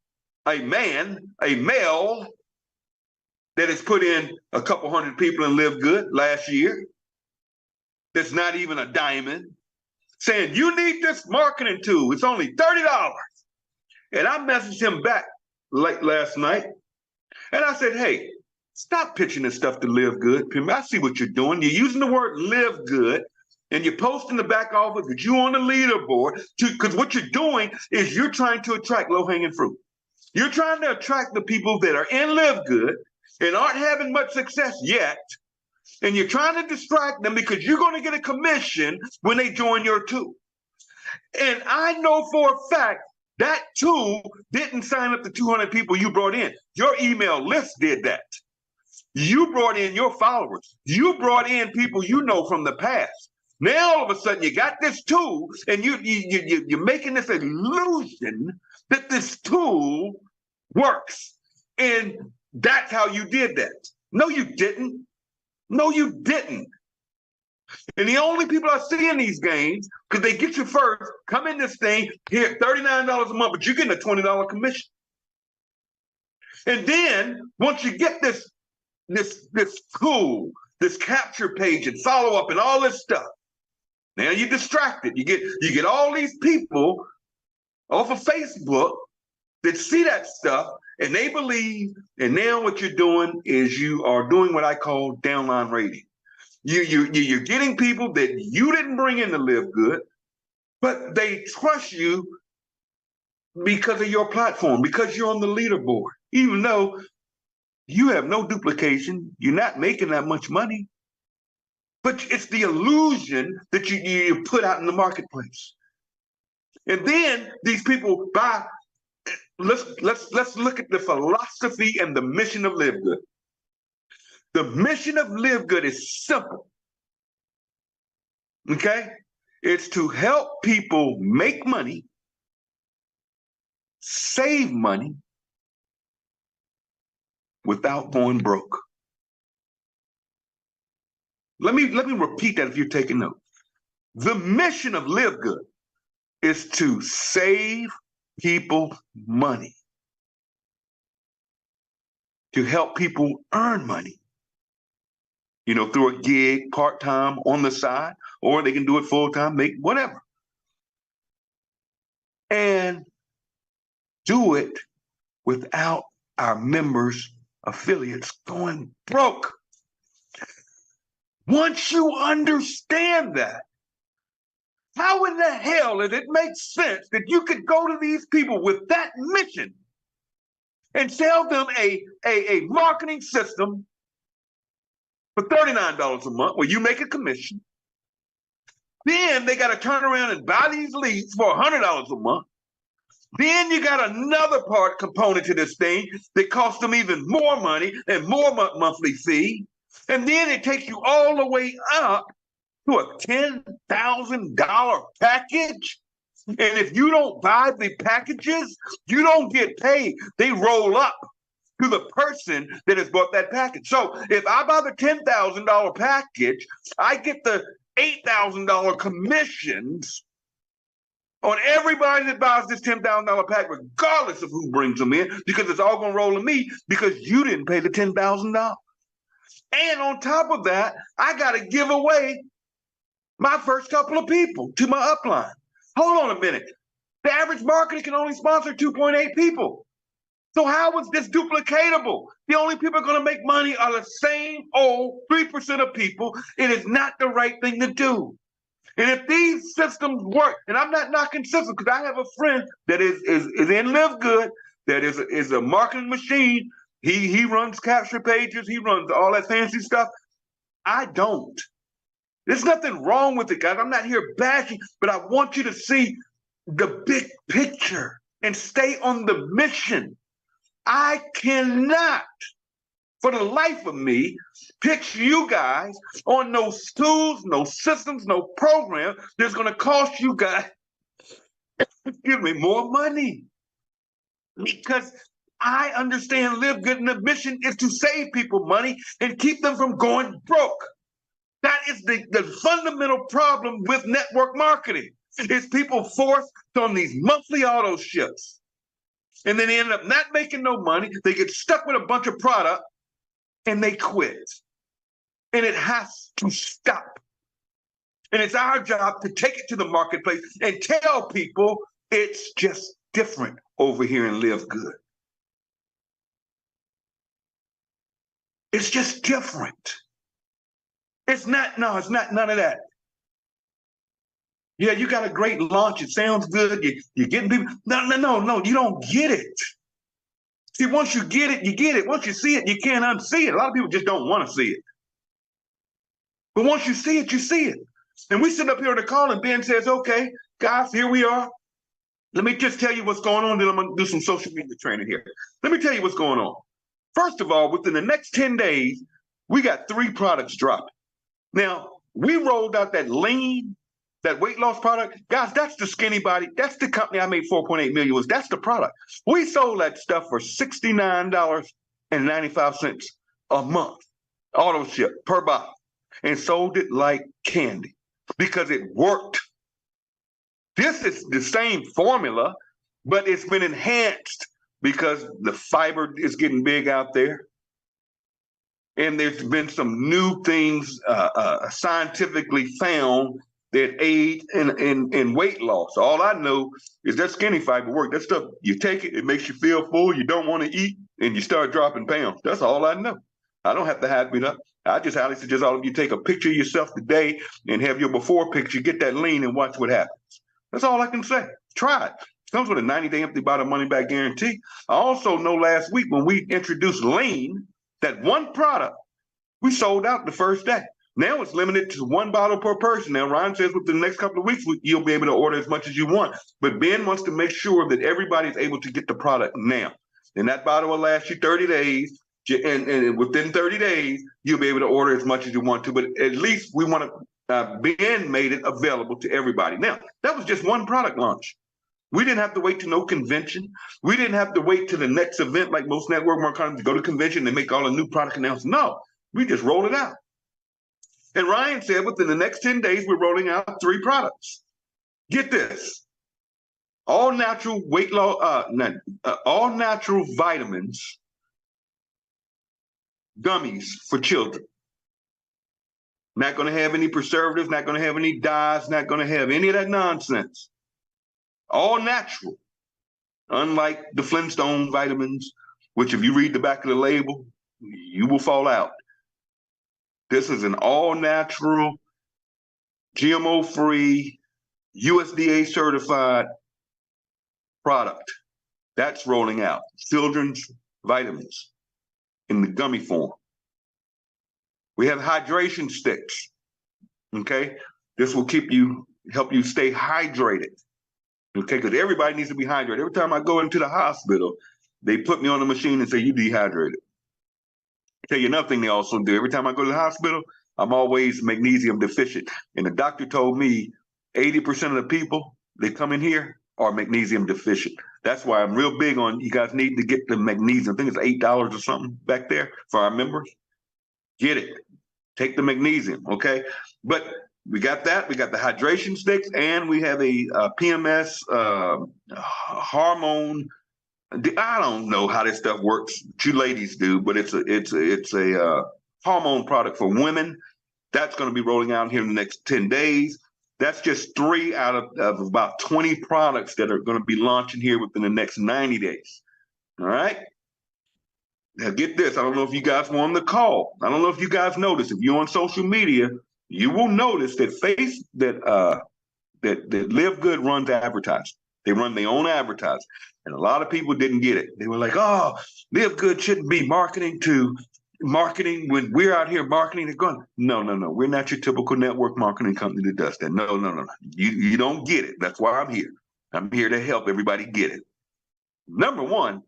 a male, that has put in a couple hundred people in Live Good last year. That's not even a diamond, saying you need this marketing tool. It's only $30. And I messaged him back late last night, and I said, hey, stop pitching this stuff to Live Good. I see what you're doing. You're using the word Live Good, and you're posting the back office that you on the leaderboard, because what you're doing is you're trying to attract low-hanging fruit. You're trying to attract the people that are in Live Good and aren't having much success yet, and you're trying to distract them because you're going to get a commission when they join your tool. And I know for a fact that tool didn't sign up the 200 people you brought in. Your email list did that. You brought in your followers. You brought in people you know from the past. Now all of a sudden you got this tool, and you're making this illusion that this tool works, and that's how you did that. No, you didn't. No, you didn't. And the only people I see in these games, because they get you first, come in this thing, here, $39 a month, but you're getting a $20 commission. And then once you get this tool, this capture page and follow up and all this stuff, now you're distracted. You get all these people off of Facebook that see that stuff and they believe, and now what you're doing is you are doing what I call downline rating. You're getting people that you didn't bring in to Live Good, but they trust you because of your platform, because you're on the leaderboard, even though you have no duplication, you're not making that much money, but it's the illusion that you put out in the marketplace. And then these people buy. Let's look at the philosophy and the mission of Live Good. The mission of Live Good is simple. Okay? It's to help people make money, save money without going broke. Let me repeat that if you're taking notes. The mission of Live Good is to save people money, to help people earn money, through a gig, part-time, on the side, or they can do it full-time, make whatever. And do it without our members, affiliates going broke. Once you understand that, how in the hell does it make sense that you could go to these people with that mission and sell them a marketing system for $39 a month where you make a commission? Then they got to turn around and buy these leads for $100 a month. Then you got another component to this thing that costs them even more money and more monthly fee. And then it takes you all the way up to a $10,000 package. And if you don't buy the packages, you don't get paid. They roll up to the person that has bought that package. So if I buy the $10,000 package, I get the $8,000 commissions on everybody that buys this $10,000 pack, regardless of who brings them in, because it's all going to roll to me because you didn't pay the $10,000. And on top of that, I got to give away my first couple of people to my upline. Hold on a minute. The average marketer can only sponsor 2.8 people. So how is this duplicatable? The only people are going to make money are the same old 3% of people. It is not the right thing to do. And if these systems work, and I'm not knocking systems, because I have a friend that is in Live Good, that is a marketing machine. He runs capture pages. He runs all that fancy stuff. I don't. There's nothing wrong with it, guys. I'm not here bashing, but I want you to see the big picture and stay on the mission. I cannot, for the life of me, pitch you guys on no tools, no systems, no program that's going to cost you guys, more money. Because I understand Live Good, and the mission is to save people money and keep them from going broke. That is the fundamental problem with network marketing. Is people forced on these monthly auto ships. And then they end up not making no money. They get stuck with a bunch of product. and they quit. And it has to stop. And it's our job to take it to the marketplace and tell people it's just different over here in Live Good. It's just different. It's not none of that. Yeah, you got a great launch. It sounds good. You're getting people. No, you don't get it. See, once you get it, you get it. Once you see it, you can't unsee it. A lot of people just don't want to see it. But once you see it, you see it. And we sit up here on the call and Ben says, okay, guys, here we are. Let me just tell you what's going on. Then I'm going to do some social media training here. Let me tell you what's going on. First of all, within the next 10 days, we got 3 products dropping. Now, we rolled out that lean, that weight loss product. Guys, that's the Skinny Body. That's the company I made $4.8 million with. That's the product. We sold that stuff for $69.95 a month, auto ship per bottle, and sold it like candy because it worked. This is the same formula, but it's been enhanced because the fiber is getting big out there. And there's been some new things scientifically found that aid in weight loss. All I know is that skinny fiber work. That stuff, you take it, it makes you feel full, you don't want to eat, and you start dropping pounds. That's all I know. I don't have to hype it up. I just highly suggest all of you take a picture of yourself today and have your before picture, get that lean and watch what happens. That's all I can say. Try it. It comes with a 90-day empty bottle money back guarantee. I also know last week when we introduced lean, that one product, we sold out the first day. Now it's limited to 1 bottle per person. Now, Ryan says within the next couple of weeks, you'll be able to order as much as you want. But Ben wants to make sure that everybody's able to get the product now. And that bottle will last you 30 days. And within 30 days, you'll be able to order as much as you want to. But at least we want to, Ben made it available to everybody. Now, that was just one product launch. We didn't have to wait to no convention. We didn't have to wait to the next event like most network marketing to go to convention and make all the new product announcements. No, we just rolled it out. And Ryan said within the next 10 days, we're rolling out 3 products. Get this. All natural weight loss, all natural vitamins, gummies for children. Not going to have any preservatives, not going to have any dyes, not going to have any of that nonsense. All natural. Unlike the Flintstone vitamins, which if you read the back of the label, you will fall out. This is an all-natural, GMO-free, USDA certified product. That's rolling out. Children's vitamins in the gummy form. We have hydration sticks. Okay? This will help you stay hydrated. Okay, because everybody needs to be hydrated. Every time I go into the hospital, they put me on the machine and say, you dehydrated. Tell you another thing they also do. Every time I go to the hospital, I'm always magnesium deficient. And the doctor told me 80% of the people that come in here are magnesium deficient. That's why I'm real big on you guys need to get the magnesium. I think it's $8 or something back there for our members. Get it. Take the magnesium, okay? But we got that. We got the hydration sticks, and we have a PMS hormone. I don't know how this stuff works. You ladies do, but it's a hormone product for women. That's going to be rolling out here in the next 10 days. That's just 3 out of about 20 products that are going to be launching here within the next 90 days. All right. Now get this. I don't know if you guys were on the call. I don't know if you guys noticed. If you're on social media, you will notice that that Live Good runs advertising. They run their own advertising. And a lot of people didn't get it. They were like, oh, Live Good shouldn't be marketing when we're out here marketing. They're going, no. We're not your typical network marketing company that does that. No. You don't get it. That's why I'm here. I'm here to help everybody get it. Number one,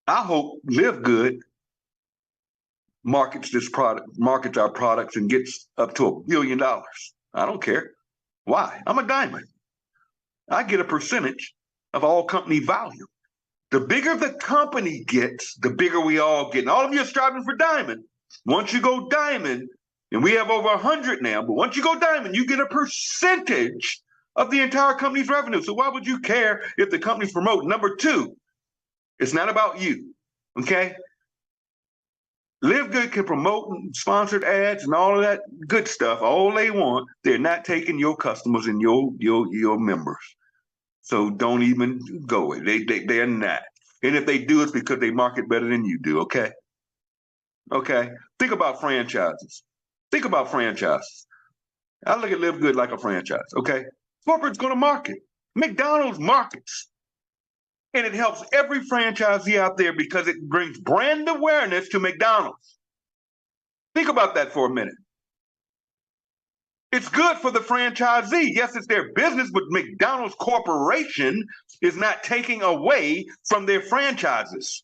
I hope Live Good markets our products and gets up to $1 billion. I don't care. Why? I'm a diamond. I get a percentage of all company value. The bigger the company gets, the bigger we all get. And all of you are striving for diamond. Once you go diamond, and we have over 100 now, but once you go diamond, you get a percentage of the entire company's revenue. So why would you care if the company's promoting? Number two, it's not about you, okay? Live Good can promote sponsored ads and all of that good stuff all they want. They're not taking your customers and your members. So don't even go it. They're not. And if they do, it's because they market better than you do. Okay. Okay. Think about franchises. Think about franchises. I look at Live Good like a franchise. Okay. Corporate's going to market. McDonald's markets. And it helps every franchisee out there because it brings brand awareness to McDonald's. Think about that for a minute. It's good for the franchisee. Yes, it's their business, but McDonald's Corporation is not taking away from their franchises.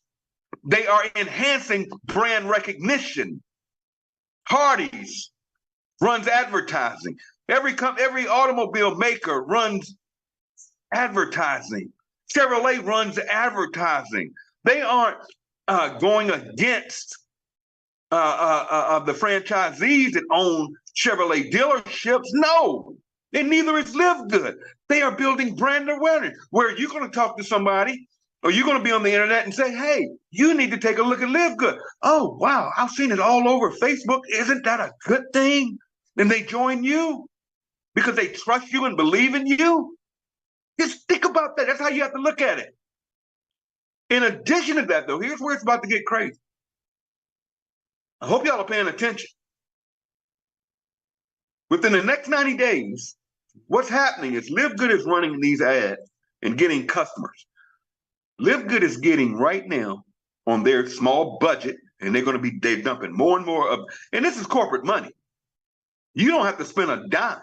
They are enhancing brand recognition. Hardee's runs advertising. Every automobile maker runs advertising. Chevrolet runs advertising. They aren't going against the franchisees that own Chevrolet dealerships. No, and neither is Live Good. They are building brand awareness where you're going to talk to somebody or you're going to be on the internet and say, hey, you need to take a look at Live Good. Oh, wow, I've seen it all over Facebook. Isn't that a good thing? And they join you because they trust you and believe in you. Just think about that. That's how you have to look at it. In addition to that, though, here's where it's about to get crazy. I hope y'all are paying attention. Within the next 90 days, what's happening is Live Good is running these ads and getting customers. Live Good is getting right now on their small budget, and they're dumping more and more of, and this is corporate money. You don't have to spend a dime.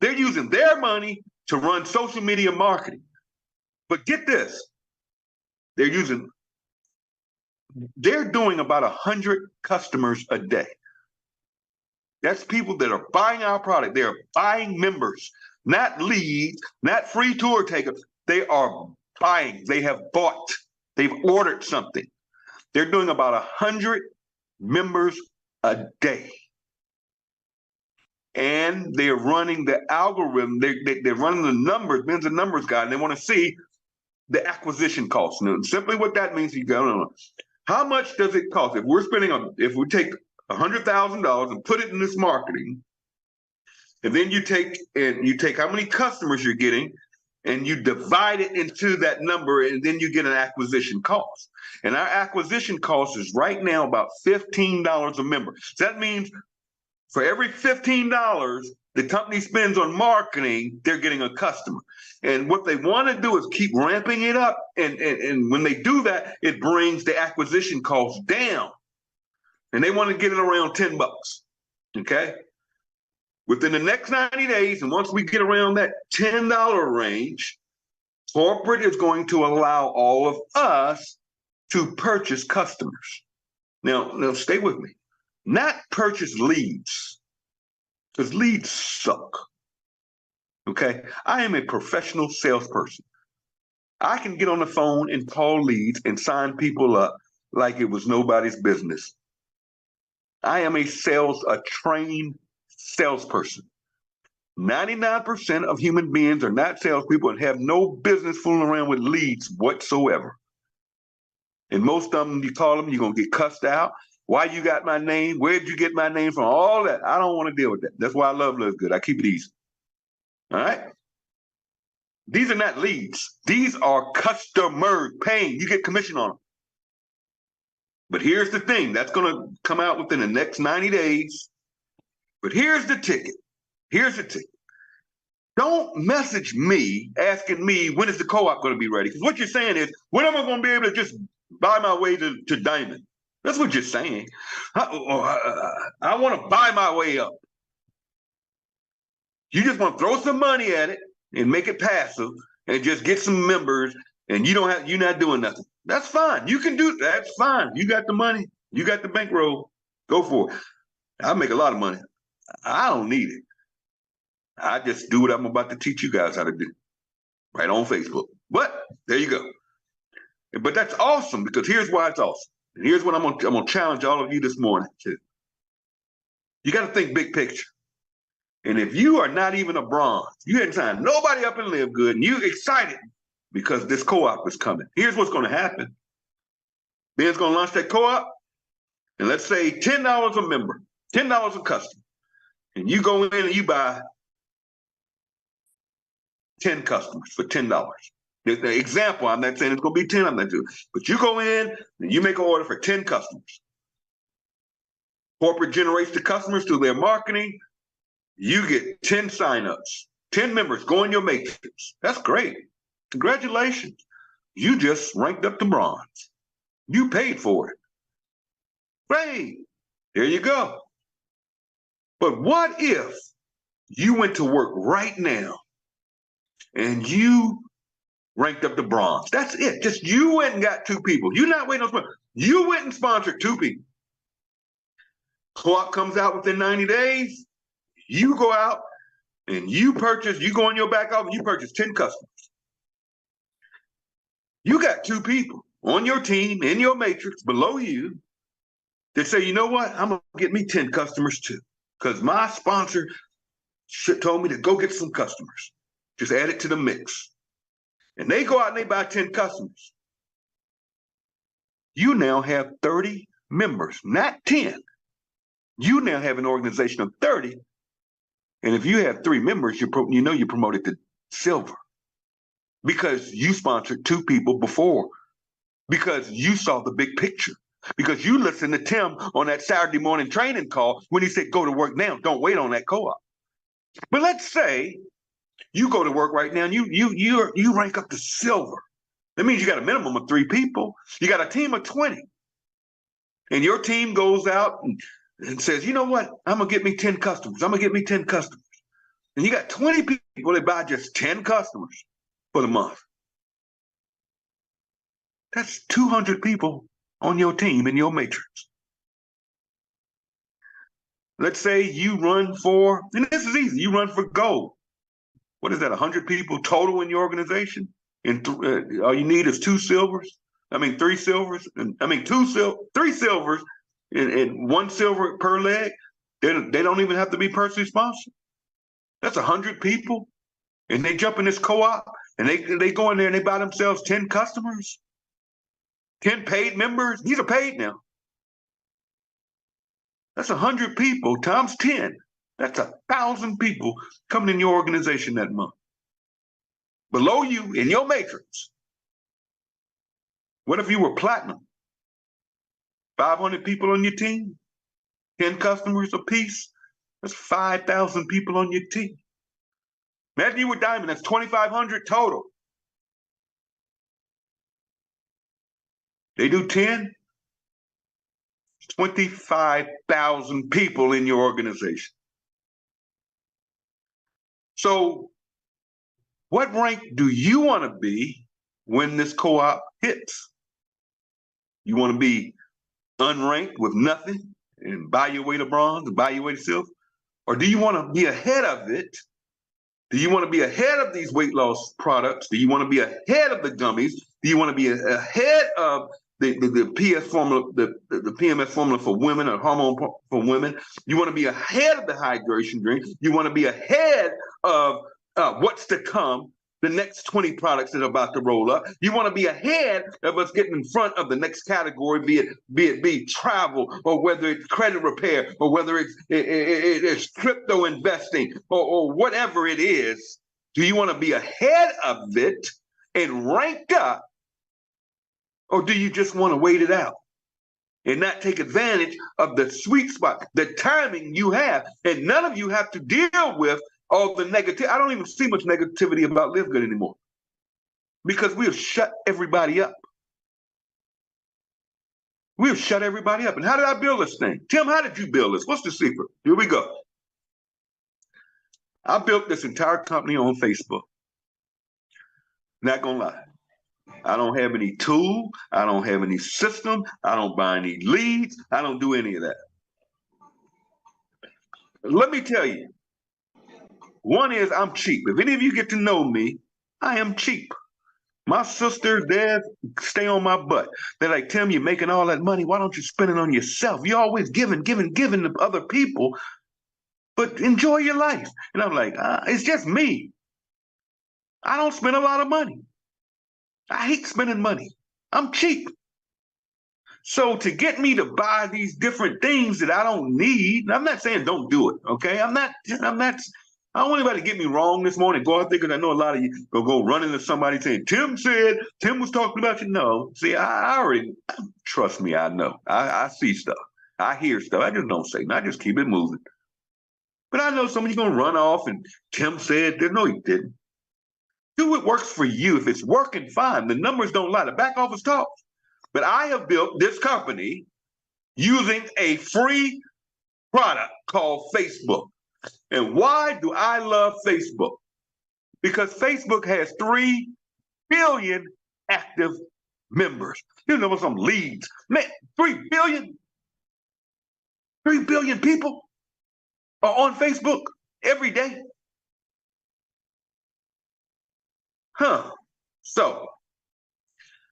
They're using their money to run social media marketing. But get this, they're doing about 100 customers a day. That's people that are buying our product. They're buying members, not leads, not free tour takers. They are buying. They have bought. They've ordered something. They're doing about 100 members a day. And they're running the algorithm. They're running the numbers. Ben's a numbers guy, and they want to see the acquisition cost. And simply what that means, you go, how much does it cost? If we take $100,000 and put it in this marketing, and then you take how many customers you're getting, and you divide it into that number, and then you get an acquisition cost. And our acquisition cost is right now about $15 a member. So that means for every $15 the company spends on marketing, they're getting a customer. And what they want to do is keep ramping it up. And when they do that, it brings the acquisition cost down. And they want to get it around $10. Okay? Within the next 90 days, and once we get around that $10 range, corporate is going to allow all of us to purchase customers. Now stay with me. Not purchase leads, because leads suck. Okay? I am a professional salesperson. I can get on the phone and call leads and sign people up like it was nobody's business. I am a trained salesperson. 99% of human beings are not salespeople and have no business fooling around with leads whatsoever. And most of them, you call them, you're going to get cussed out. Why you got my name? Where'd you get my name from? All that. I don't want to deal with that. That's why I love Live Good. I keep it easy. All right? These are not leads. These are customers paying. You get commission on them. But here's the thing. That's going to come out within the next 90 days. But here's the ticket. Here's the ticket. Don't message me asking me, when is the co-op going to be ready? Because what you're saying is, when am I going to be able to just buy my way to Diamond? That's what you're saying. I want to buy my way up. You just want to throw some money at it and make it passive and just get some members, and you're not doing nothing. That's fine. You can do that. That's fine. You got the money. You got the bankroll. Go for it. I make a lot of money. I don't need it. I just do what I'm about to teach you guys how to do right on Facebook. But there you go. But that's awesome, because here's why it's awesome. And here's what I'm gonna challenge all of you this morning to. You got to think big picture. And if you are not even a bronze, you hadn't signed nobody up and Live Good, and you're excited because this co-op is coming. Here's what's going to happen. Ben's going to launch that co-op, And let's say $10 a member, $10 a customer. And you go in and you buy 10 customers for $10. The example, I'm not saying it's going to be 10, I'm not doing, but you go in and you make an order for 10 customers. Corporate generates the customers through their marketing. You get 10 signups, 10 members go in your matrix. That's great. Congratulations. You just ranked up to bronze. You paid for it. Great. There you go. But what if you went to work right now and you ranked up to bronze? That's it. Just you went and got 2 people. You're not waiting on sponsor. You went and sponsored 2 people. Co-op comes out within 90 days. You go out and you go on your back office, you purchase 10 customers. You got 2 people on your team, in your matrix, below you, that say, you know what? I'm going to get me 10 customers too, because my sponsor told me to go get some customers. Just add it to the mix. And they go out and they buy 10 customers. You now have 30 members, not 10. You now have an organization of 30. And if you have 3 members, you're promoted to silver because you sponsored 2 people before, because you saw the big picture, because you listened to Tim on that Saturday morning training call when he said, go to work now, don't wait on that co-op. But let's say you go to work right now and you rank up to silver. That means you got a minimum of 3 people. You got a team of 20. And your team goes out and says, you know what? I'm going to get me 10 customers. I'm going to get me 10 customers. And you got 20 people that buy just 10 customers for the month. That's 200 people on your team in your matrix. Let's say you run for, and this is easy, you run for gold. What is that, 100 people total in your organization? And all you need is 3 silvers, and 3 silvers, and 1 silver per leg. They don't even have to be personally sponsored. That's 100 people. And they jump in this co-op and they go in there and they buy themselves 10 customers, 10 paid members. These are paid now. That's 100 people times 10. That's 1,000 people coming in your organization that month. Below you in your matrix. What if you were platinum? 500 people on your team, 10 customers apiece. That's 5,000 people on your team. Imagine you were diamond, that's 2,500 total. They do 10, 25,000 people in your organization. So what rank do you want to be when this co-op hits? You want to be unranked with nothing and buy your way to bronze and buy your way to silver? Or do you want to be ahead of it? Do you want to be ahead of these weight loss products? Do you want to be ahead of the gummies? Do you want to be ahead of the PS formula, the PMS formula for women, or hormone for women? You want to be ahead of the hydration drink. You want to be ahead of what's to come, the next 20 products that are about to roll up. You want to be ahead of us getting in front of the next category, be it travel, or whether it's credit repair, or whether it's crypto investing, or whatever it is. Do you want to be ahead of it and ranked up, or do you just want to wait it out and not take advantage of the sweet spot, the timing you have? And none of you have to deal with all the negativity. I don't even see much negativity about Live Good anymore because we have shut everybody up. We have shut everybody up. And how did I build this thing? Tim, how did you build this? What's the secret? Here we go. I built this entire company on Facebook. Not gonna lie. I don't have any tool. I don't have any system. I don't buy any leads. I don't do any of that. Let me tell you. One is I'm cheap. If any of you get to know me, I am cheap. My sister, dad, stay on my butt. They're like, Tim, you're making all that money. Why don't you spend it on yourself? You're always giving to other people, but enjoy your life. And I'm like, it's just me. I don't spend a lot of money. I hate spending money. I'm cheap. So to get me to buy these different things that I don't need, and I'm not saying don't do it, okay? I don't want anybody to get me wrong this morning. Go out there, because I know a lot of you will go run into somebody saying, Tim was talking about you. No, see, I already, trust me, I know. I see stuff. I hear stuff. I just don't say, I just keep it moving. But I know some of you going to run off and Tim said, no, he didn't. Do what works for you. If it's working, fine. The numbers don't lie. The back office talks. But I have built this company using a free product called Facebook. And why do I love Facebook? Because Facebook has 3 billion active members. You know some leads. Man, 3 billion? 3 billion people are on Facebook every day. So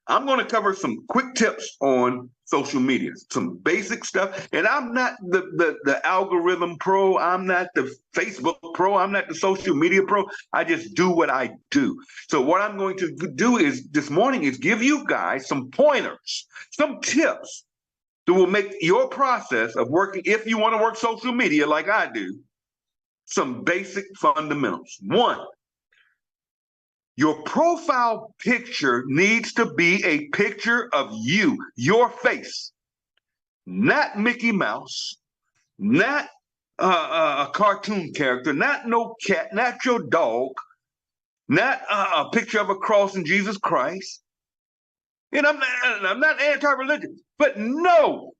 I'm going to cover some quick tips on social media, some basic stuff. And I'm not the algorithm pro. I'm not the Facebook pro. I'm not the social media pro. I just do what I do. So what I'm going to do is this morning is give you guys some pointers, some tips that will make your process of working, if you want to work social media like I do, some basic fundamentals. 1, your profile picture needs to be a picture of you, your face, not Mickey Mouse, not a cartoon character, not no cat, not your dog, not a picture of a cross in Jesus Christ. And I'm not anti-religion, but no,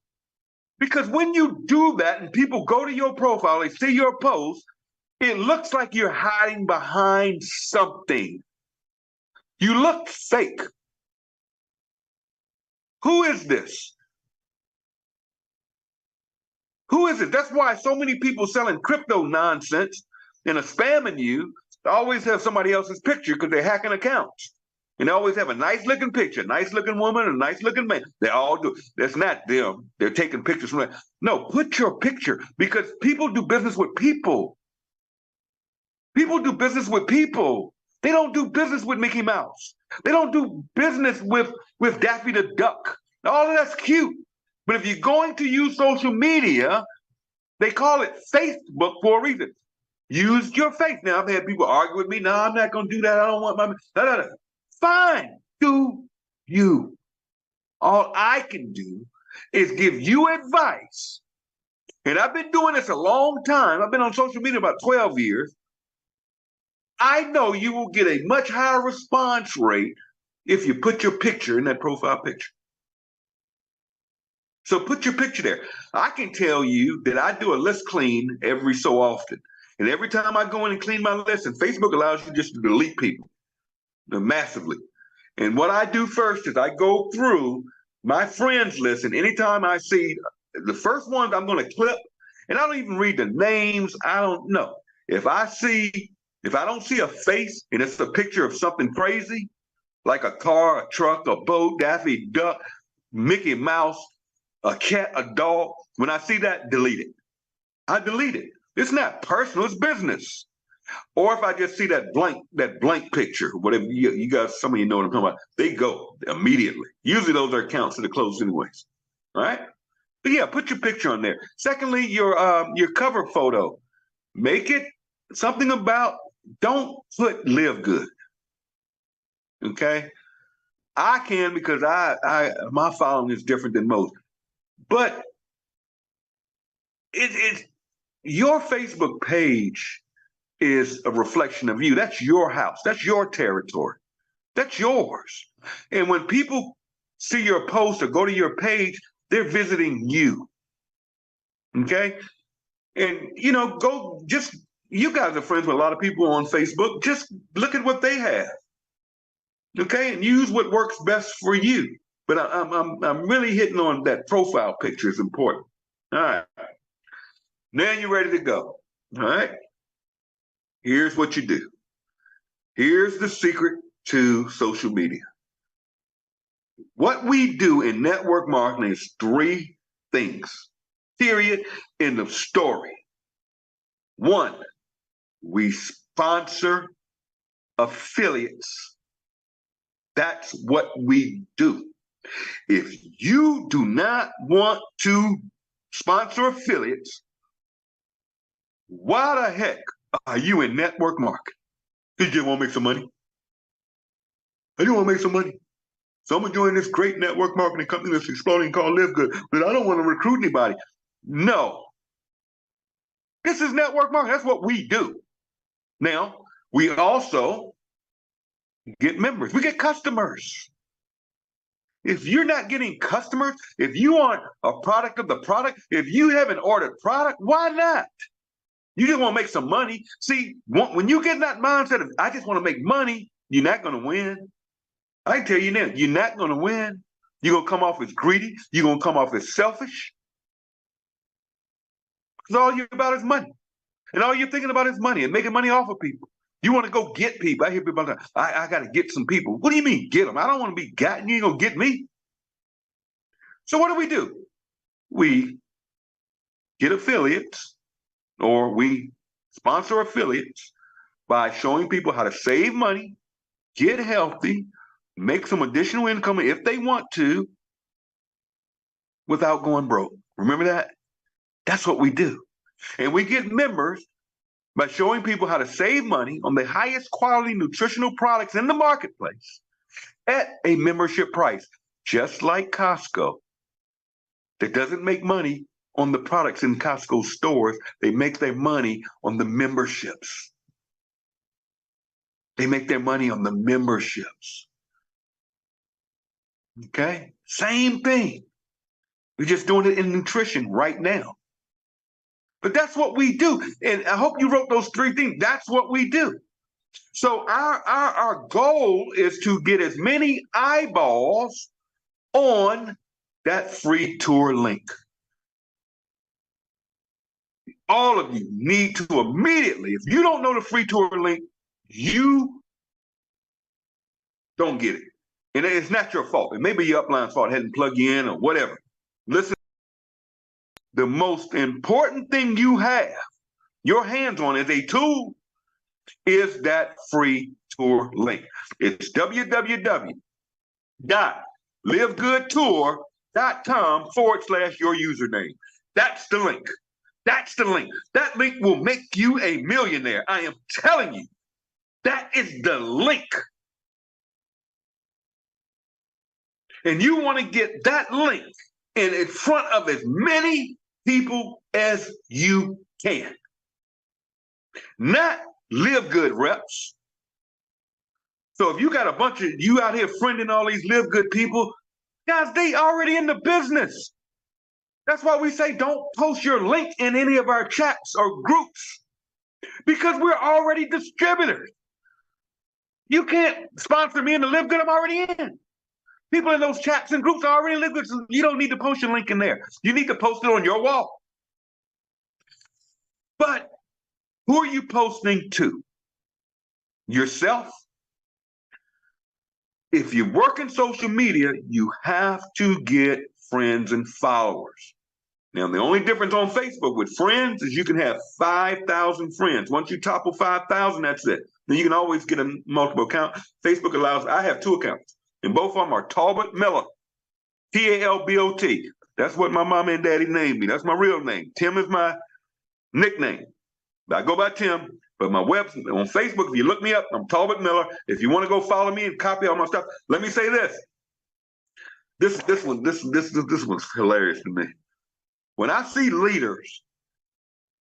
because when you do that and people go to your profile, they see your post, it looks like you're hiding behind something. You look fake. Who is this? Who is it? That's why so many people selling crypto nonsense and are spamming you always have somebody else's picture because they're hacking accounts. And they always have a nice looking picture, nice looking woman, a nice looking man. They all do. That's not them. They're taking pictures from that. No, put your picture, because people do business with people. People do business with people. They don't do business with Mickey Mouse. They don't do business with Daffy the Duck. All of that's cute. But if you're going to use social media, they call it Facebook for a reason. Use your face. Now, I've had people argue with me. No, I'm not going to do that. I don't want my... No. Fine. Do you. All I can do is give you advice. And I've been doing this a long time. I've been on social media about 12 years. I know you will get a much higher response rate if you put your picture in that profile picture. So put your picture there. I can tell you that I do a list clean every so often. And every time I go in and clean my list, and Facebook allows you just to delete people massively. And what I do first is I go through my friends list, and anytime I see the first ones I'm going to clip, and I don't even read the names. I don't know. If I don't see a face and it's a picture of something crazy, like a car, a truck, a boat, Daffy Duck, Mickey Mouse, a cat, a dog, when I see that, delete it. I delete it. It's not personal, it's business. Or if I just see that blank picture, whatever you guys, some of you know what I'm talking about, they go immediately. Usually those are accounts that are closed anyways. All right? But yeah, put your picture on there. Secondly, your cover photo. Make it something about, don't put live good. Okay? I can, because my following is different than most. But your Facebook page is a reflection of you. That's your house. That's your territory. That's yours. And when people see your post or go to your page, they're visiting you. Okay? And, you guys are friends with a lot of people on Facebook. Just look at what they have. Okay? And use what works best for you. But I'm really hitting on that profile picture is important. All right. Now you're ready to go. All right. Here's what you do. Here's the secret to social media. What we do in network marketing is 3 things. Period. End of story. 1, we sponsor affiliates. That's what we do. If you do not want to sponsor affiliates, why the heck are you in network marketing? You just want to make some money. I just want to make some money. So I'm going to join this great network marketing company that's exploding called LiveGood, but I don't want to recruit anybody. No. This is network marketing. That's what we do. Now, we also get members. We get customers. If you're not getting customers, if you aren't a product of the product, if you haven't ordered product, why not? You just want to make some money. See, when you get in that mindset of, I just want to make money, you're not going to win. I can tell you now, you're not going to win. You're going to come off as greedy. You're going to come off as selfish. Because all you're about is money. And all you're thinking about is money and making money off of people. You want to go get people. I hear people say, I got to get some people. What do you mean get them? I don't want to be gotten. You ain't going to get me. So what do? We get affiliates, or we sponsor affiliates by showing people how to save money, get healthy, make some additional income if they want to, without going broke. Remember that? That's what we do. And we get members by showing people how to save money on the highest quality nutritional products in the marketplace at a membership price, just like Costco. That doesn't make money on the products in Costco stores. They make their money on the memberships. They make their money on the memberships. Okay? Same thing. We're just doing it in nutrition right now. But that's what we do. And I hope you wrote those three things. That's what we do. So our goal is to get as many eyeballs on that free tour link. All of you need to immediately, if you don't know the free tour link, you don't get it. And it's not your fault. It may be your upline's fault. It hadn't plugged you in or whatever. Listen, the most important thing you have your hands on as a tool is that free tour link. It's www.livegoodtour.com/your username. That's the link. That's the link. That link will make you a millionaire. I am telling you, that is the link. And you want to get that link in front of as many people as you can. Not Live Good reps. So if you got a bunch of you out here friending all these Live Good people, guys, they already in the business. That's why we say don't post your link in any of our chats or groups, because we're already distributors. You can't sponsor me in the Live Good I'm already in. People in those chats and groups are already Live Good. So you don't need to post your link in there. You need to post it on your wall. But who are you posting to? Yourself? If you work in social media, you have to get friends and followers. Now, the only difference on Facebook with friends is you can have 5,000 friends. Once you topple 5,000, that's it. Then you can always get a multiple account. Facebook allows, I have 2 accounts, and both of them are Talbot Miller, Talbot. That's what my mama and daddy named me. That's my real name. Tim is my nickname. I go by Tim, but my website on Facebook, if you look me up, I'm Talbot Miller. If you want to go follow me and copy all my stuff, let me say this. This was hilarious to me. When I see leaders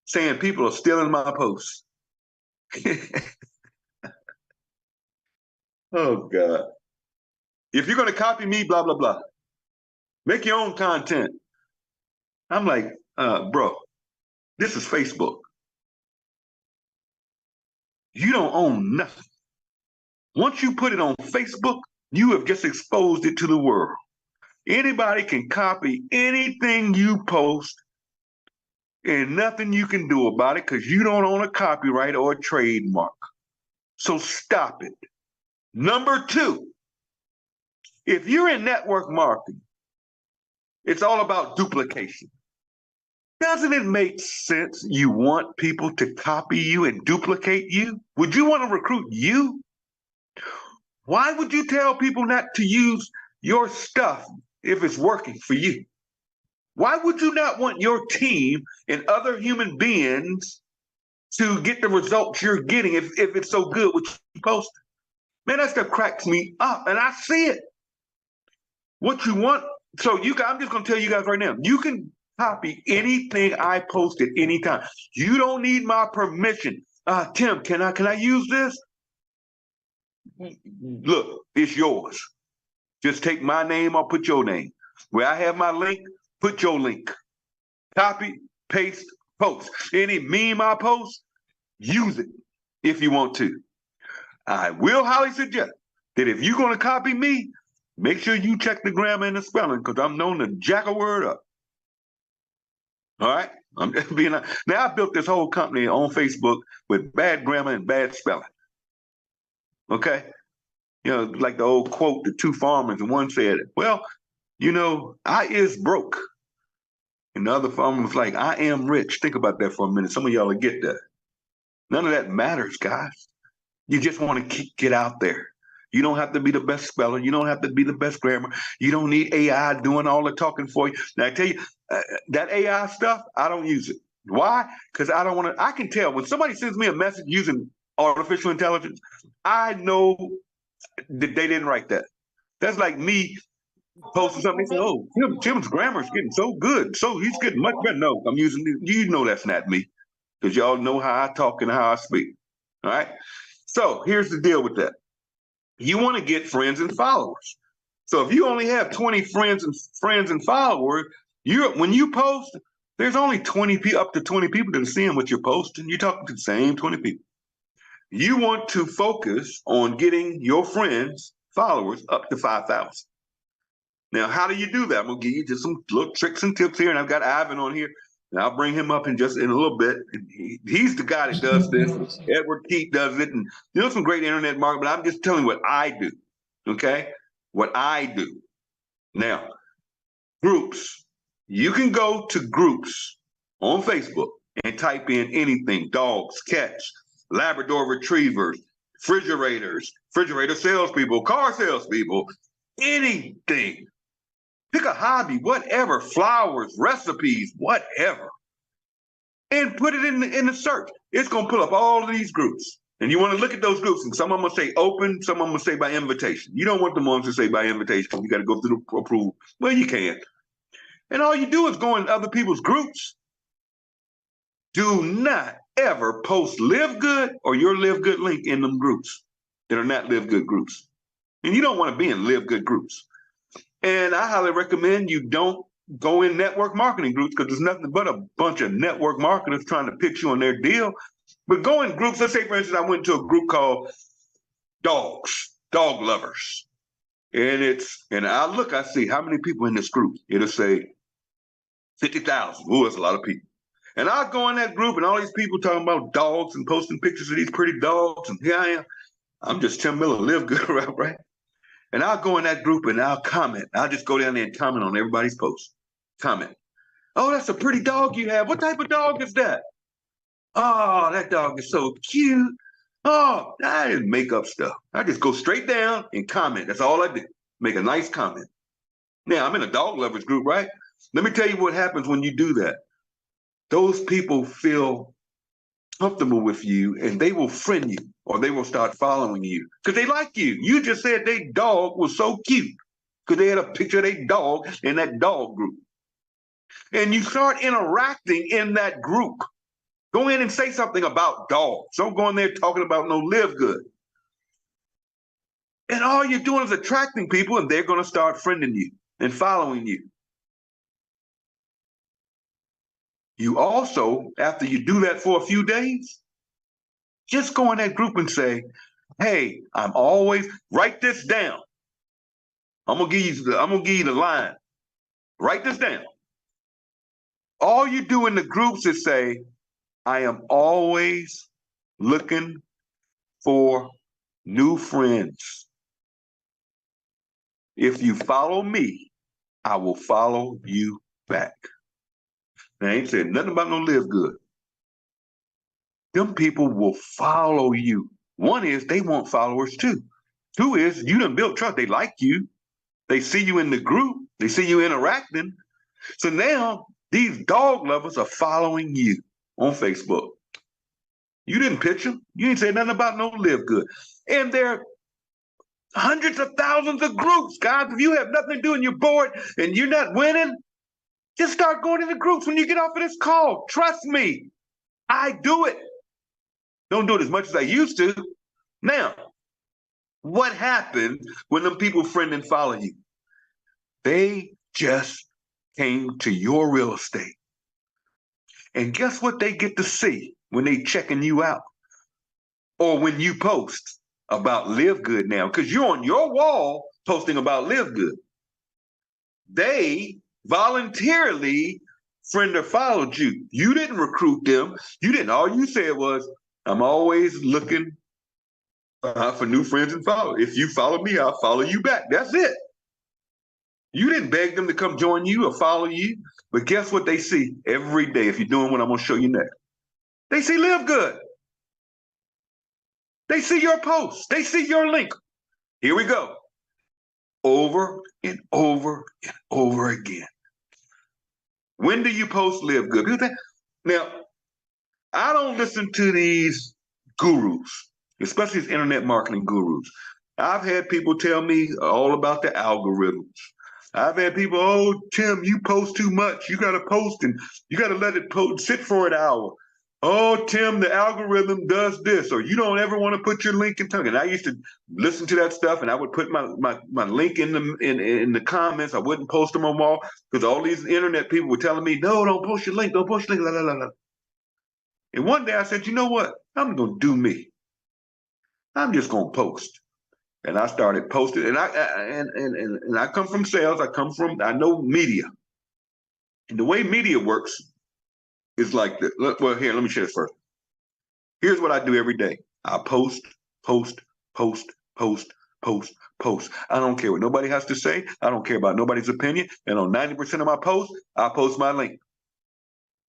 saying people are stealing my posts, oh God. If you're going to copy me, blah, blah, blah, make your own content. I'm like, bro, this is Facebook. You don't own nothing. Once you put it on Facebook, you have just exposed it to the world. Anybody can copy anything you post, and nothing you can do about it because you don't own a copyright or a trademark. So stop it. Number 2, if you're in network marketing, it's all about duplication. Doesn't it make sense you want people to copy you and duplicate you? Would you want to recruit you? Why would you tell people not to use your stuff if it's working for you? Why would you not want your team and other human beings to get the results you're getting if it's so good what you post? Man, that stuff cracks me up, and I see it. What you want, so I'm just gonna tell you guys right now, you can copy anything I post at any time. You don't need my permission. Tim, can I use this? Look, it's yours. Just take my name or put your name. Where I have my link, put your link. Copy, paste, post. Any meme I post, use it if you want to. I will highly suggest that if you're going to copy me, make sure you check the grammar and the spelling, because I'm known to jack a word up. All right? I'm just being now. I built this whole company on Facebook with bad grammar and bad spelling. Okay? You know, like the old quote, the two farmers, and one said, well, you know, I is broke. And the other farmer was like, I am rich. Think about that for a minute. Some of y'all will get that. None of that matters, guys. You just want to get out there. You don't have to be the best speller. You don't have to be the best grammar. You don't need AI doing all the talking for you. Now, I tell you, that AI stuff, I don't use it. Why? Because I don't want to. I can tell when somebody sends me a message using artificial intelligence, I know that they didn't write that. That's like me posting something. They say, oh, Tim's grammar is getting so good. So he's getting much better. No, I'm using, you know, that's not me, because y'all know how I talk and how I speak. All right. So here's the deal with that. You want to get friends and followers. So if you only have 20 friends and followers, when you post, there's only 20 people, up to 20 people that are seeing what you're posting. You're talking to the same 20 people. You want to focus on getting your friends, followers up to 5,000. Now, how do you do that? I'm gonna give you just some little tricks and tips here, and I've got Ivan on here, and I'll bring him up in a little bit. And he's the guy that does this. Edward Keith does it, and you know, some great internet marketing. But I'm just telling you what I do. Okay, what I do. Now, groups. You can go to groups on Facebook and type in anything: dogs, cats, Labrador retrievers, refrigerator salespeople, car salespeople, anything. Pick a hobby, whatever, flowers, recipes, whatever, and put it in the search. It's going to pull up all of these groups. And you want to look at those groups, and some of them will say open, some of them will say by invitation. You don't want the ones to say by invitation. You got to go through the approval. Well, you can. And all you do is go in other people's groups. Do not ever post Live Good or your Live Good link in them groups that are not Live Good groups. And you don't want to be in Live Good groups. And I highly recommend you don't go in network marketing groups, because there's nothing but a bunch of network marketers trying to pitch you on their deal. But go in groups. Let's say, for instance, I went to a group called dog lovers. And I see how many people in this group. It'll say 50,000. Ooh, that's a lot of people. And I'll go in that group, and all these people talking about dogs and posting pictures of these pretty dogs. And here I am. I'm just Tim Miller, Live Good, right? And I'll go in that group and I'll comment. I'll just go down there and comment on everybody's post. Comment. Oh, that's a pretty dog you have. What type of dog is that? Oh, that dog is so cute. Oh, I didn't make up stuff. I just go straight down and comment. That's all I do. Make a nice comment. Now, I'm in a dog lovers group, right? Let me tell you what happens when you do that. Those people feel comfortable with you, and they will friend you, or they will start following you because they like you. You just said their dog was so cute because they had a picture of their dog in that dog group. And you start interacting in that group. Go in and say something about dogs. Don't go in there talking about no Live Good. And all you're doing is attracting people, and they're going to start friending you and following you. You also, after you do that for a few days, just go in that group and say, hey, I'm always, write this down. I'm gonna give you the line. Write this down. All you do in the groups is say, I am always looking for new friends. If you follow me, I will follow you back. Now, I ain't saying nothing about no Live Good. Them people will follow you. One is they want followers too. Two is you done built trust. They like you. They see you in the group. They see you interacting. So now these dog lovers are following you on Facebook. You didn't pitch them. You didn't say nothing about no Live Good. And there are hundreds of thousands of groups, guys. If you have nothing to do and you're bored and you're not winning, just start going to the groups when you get off of this call. Trust me, I do it. Don't do it as much as I used to. Now, what happened when them people friend and follow you? They just came to your real estate. And guess what they get to see when they checking you out? Or when you post about Live Good now, because you're on your wall posting about Live Good. They voluntarily friend or followed you. You didn't recruit them. You didn't. All you said was, I'm always looking for new friends and followers. If you follow me, I'll follow you back. That's it. You didn't beg them to come join you or follow you. But guess what they see every day if you're doing what I'm going to show you next? They see Live Good. They see your posts. They see your link. Here we go. Over and over and over again. When do you post Live Good? Now, I don't listen to these gurus, especially these internet marketing gurus. I've had people tell me all about the algorithms. I've had people, oh, Tim, you post too much. You got to post and you got to let it sit for an hour. Oh, Tim, the algorithm does this, or you don't ever want to put your link in. And I used to listen to that stuff, and I would put my link in the comments. I wouldn't post them on wall because all these internet people were telling me, no, don't post your link, don't post your link, la, la, la, la. And one day I said, you know what? I'm going to do me. I'm just going to post. And I started posting, and I come from sales. I know media. And the way media works is like this. Well, here, let me share this first. Here's what I do every day. I post. I don't care what nobody has to say. I don't care about nobody's opinion. And on 90% of my posts, I post my link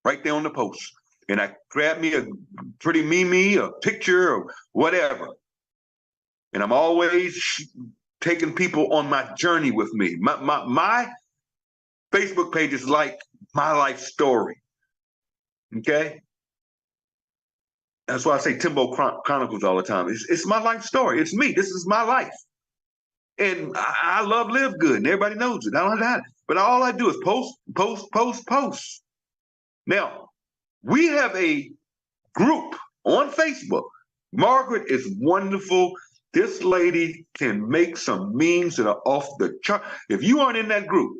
right there on the post. And I grab me a pretty meme, a picture, or whatever. And I'm always taking people on my journey with me. My Facebook page is like my life story. Okay? That's why I say Timbo Chronicles all the time. It's my life story. It's me. This is my life. And I love Live Good, and everybody knows it. I don't have to hide it. But all I do is post. Now, we have a group on Facebook. Margaret is wonderful. This lady can make some memes that are off the chart. If you aren't in that group,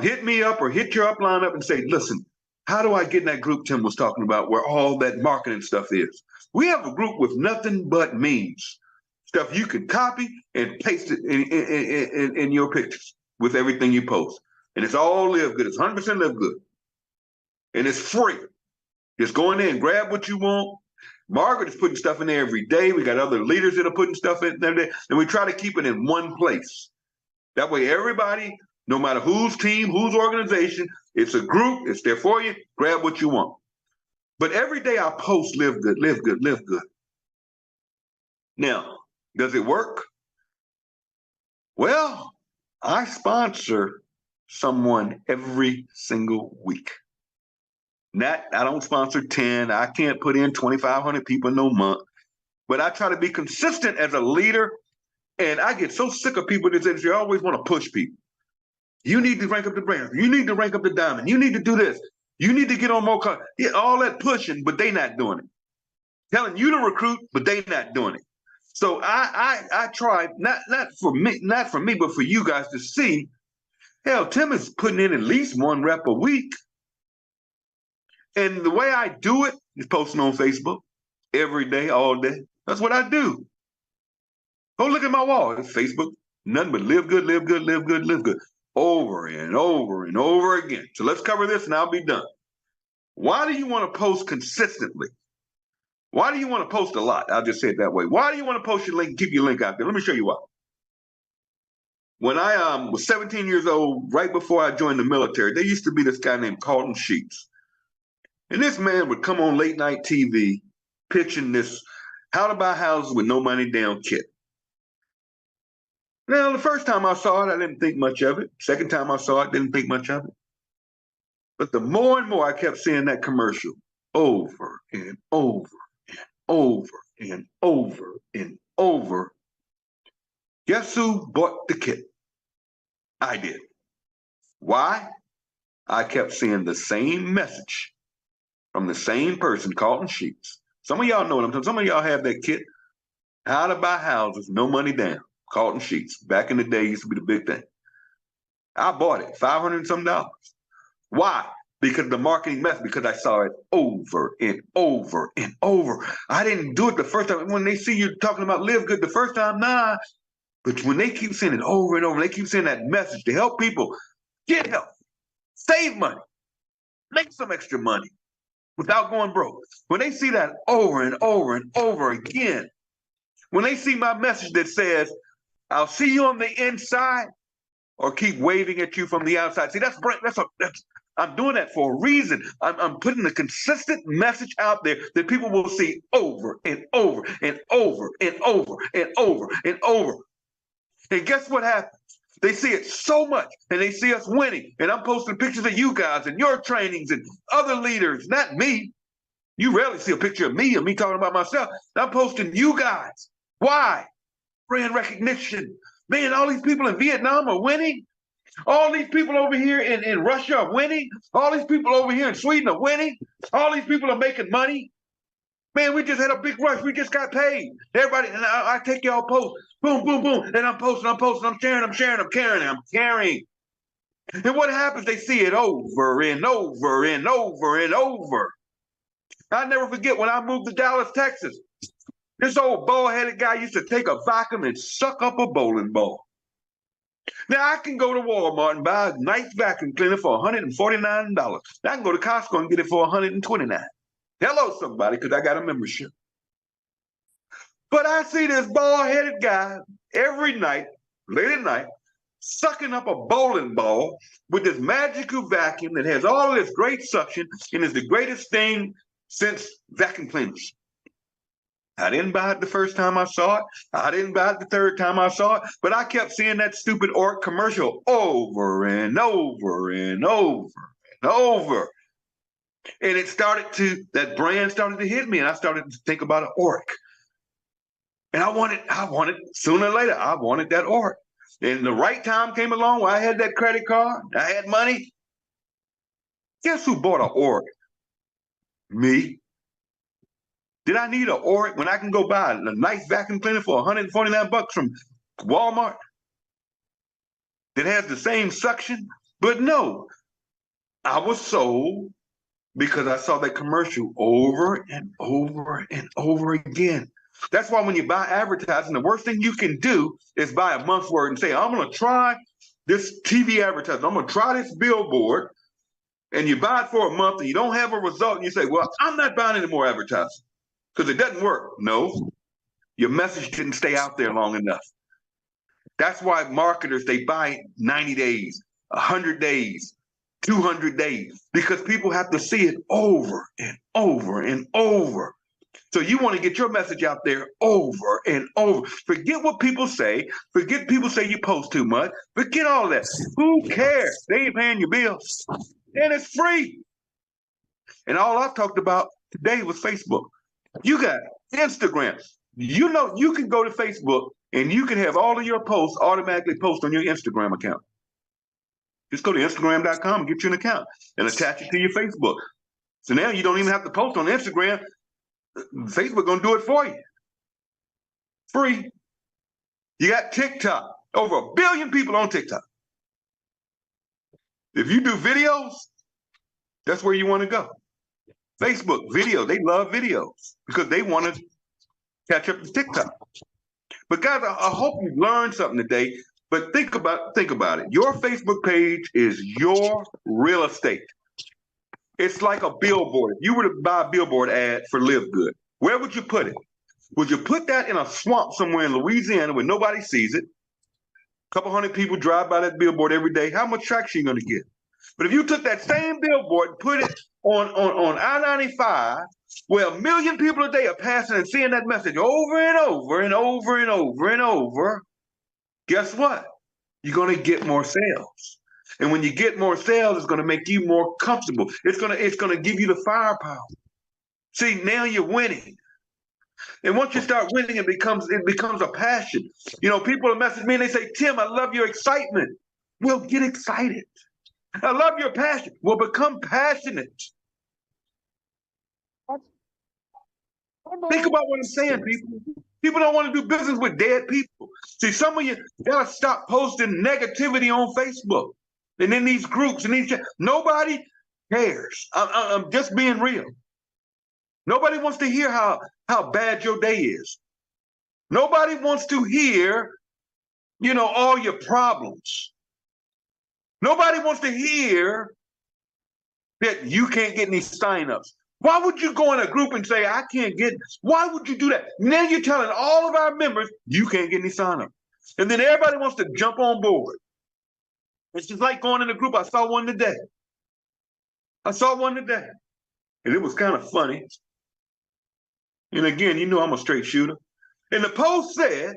hit me up or hit your upline up and say, listen, how do I get in that group Tim was talking about where all that marketing stuff is? We have a group with nothing but memes, stuff you can copy and paste it in your pictures with everything you post. And it's all Live Good. It's 100% Live Good. And it's free. Just go in there and grab what you want. Margaret is putting stuff in there every day. We got other leaders that are putting stuff in there. And we try to keep it in one place. That way everybody, no matter whose team, whose organization, it's a group, it's there for you, grab what you want. But every day I post Live Good, Live Good, Live Good. Now, does it work? Well, I sponsor someone every single week. I don't sponsor 10. I can't put in 2,500 people no month. But I try to be consistent as a leader. And I get so sick of people in this industry. I always want to push people. You need to rank up the brand. You need to rank up the diamond. You need to do this. You need to get on more cars. Yeah, all that pushing, but they not doing it. Telling you to recruit, but they not doing it. So I try, not for me, but for you guys to see, hell, Tim is putting in at least one rep a week. And the way I do it is posting on Facebook every day, all day. That's what I do. Go look at my wall. It's Facebook, nothing but Live Good, Live Good, Live Good, Live Good. Over and over and over again. So let's cover this and I'll be done. Why do you want to post consistently? Why do you want to post a lot? I'll just say it that way. Why do you want to post your link, keep your link out there? Let me show you why. When I was 17 years old, right before I joined the military, there used to be this guy named Carlton Sheets. And this man would come on late night TV pitching this how to buy houses with no money down kit. Now, the first time I saw it, I didn't think much of it. Second time I saw it, didn't think much of it. But the more and more I kept seeing that commercial over and over and over and over and over, guess who bought the kit? I did. Why? I kept seeing the same message from the same person, Carlton Sheets. Some of y'all know what I'm talking. Some of y'all have that kit. How to buy houses, no money down. Carlton Sheets. Back in the day, used to be the big thing. I bought it, $500 and some dollars. Why? Because the marketing method, because I saw it over and over and over. I didn't do it the first time. When they see you talking about live good the first time, nah. But when they keep saying it over and over, they keep saying that message to help people get help, save money, make some extra money without going broke. When they see that over and over and over again, when they see my message that says, I'll see you on the inside or keep waving at you from the outside. See, I'm doing that for a reason. I'm putting a consistent message out there that people will see over and over and over and over and over and over. And guess what happens? They see it so much and they see us winning. And I'm posting pictures of you guys and your trainings and other leaders, not me. You rarely see a picture of me talking about myself. I'm posting you guys. Why? Brand recognition. Man, all these people in Vietnam are winning. All these people over here in Russia are winning. All these people over here in Sweden are winning. All these people are making money. Man, we just had a big rush. We just got paid. Everybody, and I take y'all post. Boom, boom, boom. And I'm posting, I'm sharing, I'm carrying. And what happens? They see it over and over and over and over. I'll never forget when I moved to Dallas, Texas. This old bald-headed guy used to take a vacuum and suck up a bowling ball. Now, I can go to Walmart and buy a nice vacuum cleaner for $149. Now, I can go to Costco and get it for $129. Hello, somebody, because I got a membership. But I see this bald-headed guy every night, late at night, sucking up a bowling ball with this magical vacuum that has all of this great suction and is the greatest thing since vacuum cleaners. I didn't buy it the first time I saw it. I didn't buy it the third time I saw it, but I kept seeing that stupid Orc commercial over and over and over and over. And that brand started to hit me, and I started to think about an Orc. And I wanted, sooner or later, I wanted that Orc. And the right time came along where I had that credit card, I had money. Guess who bought an Orc? Me. Did I need an Orc when I can go buy a nice vacuum cleaner for $149 from Walmart that has the same suction? But no, I was sold because I saw that commercial over and over and over again. That's why when you buy advertising, the worst thing you can do is buy a month's worth and say, I'm going to try this TV advertising. I'm going to try this billboard. And you buy it for a month and you don't have a result. And you say, well, I'm not buying any more advertising because it doesn't work. No, your message didn't stay out there long enough. That's why marketers, they buy 90 days, 100 days, 200 days, because people have to see it over and over and over. So you want to get your message out there over and over. Forget what people say. Forget people say you post too much. Forget all that. Who cares? They ain't paying your bills. And it's free. And all I've talked about today was Facebook. You got Instagram. You know, you can go to Facebook and you can have all of your posts automatically post on your Instagram account. Just go to Instagram.com and get you an account and attach it to your Facebook. So now you don't even have to post on Instagram. Facebook gonna do it for you. Free. You got TikTok. Over 1 billion people on TikTok. If you do videos, that's where you want to go. Facebook, video, they love videos because they want to catch up to TikTok. But guys, I hope you learned something today. But think about it. Your Facebook page is your real estate. It's like a billboard. If you were to buy a billboard ad for Live Good, where would you put it? Would you put that in a swamp somewhere in Louisiana where nobody sees it? A couple hundred people drive by that billboard every day. How much traction are you going to get? But if you took that same billboard and put it on I-95, where 1 million people a day are passing and seeing that message over and over and over and over and over, guess what? You're going to get more sales. And when you get more sales, it's going to make you more comfortable. It's going to give you the firepower. See, now you're winning. And once you start winning, it becomes a passion. You know, people will message me and they say, Tim, I love your excitement. Well, get excited. I love your passion. Well, become passionate. Think about what I'm saying, people. People don't want to do business with dead people. See, some of you gotta stop posting negativity on Facebook and in these groups and these. Nobody cares. I'm just being real. Nobody wants to hear how bad your day is. Nobody wants to hear, all your problems. Nobody wants to hear that you can't get any signups. Why would you go in a group and say, I can't get, why would you do that? Now you're telling all of our members, you can't get any signups. And then everybody wants to jump on board. It's just like going in a group. I saw one today. And it was kind of funny. And again, I'm a straight shooter. And the post said,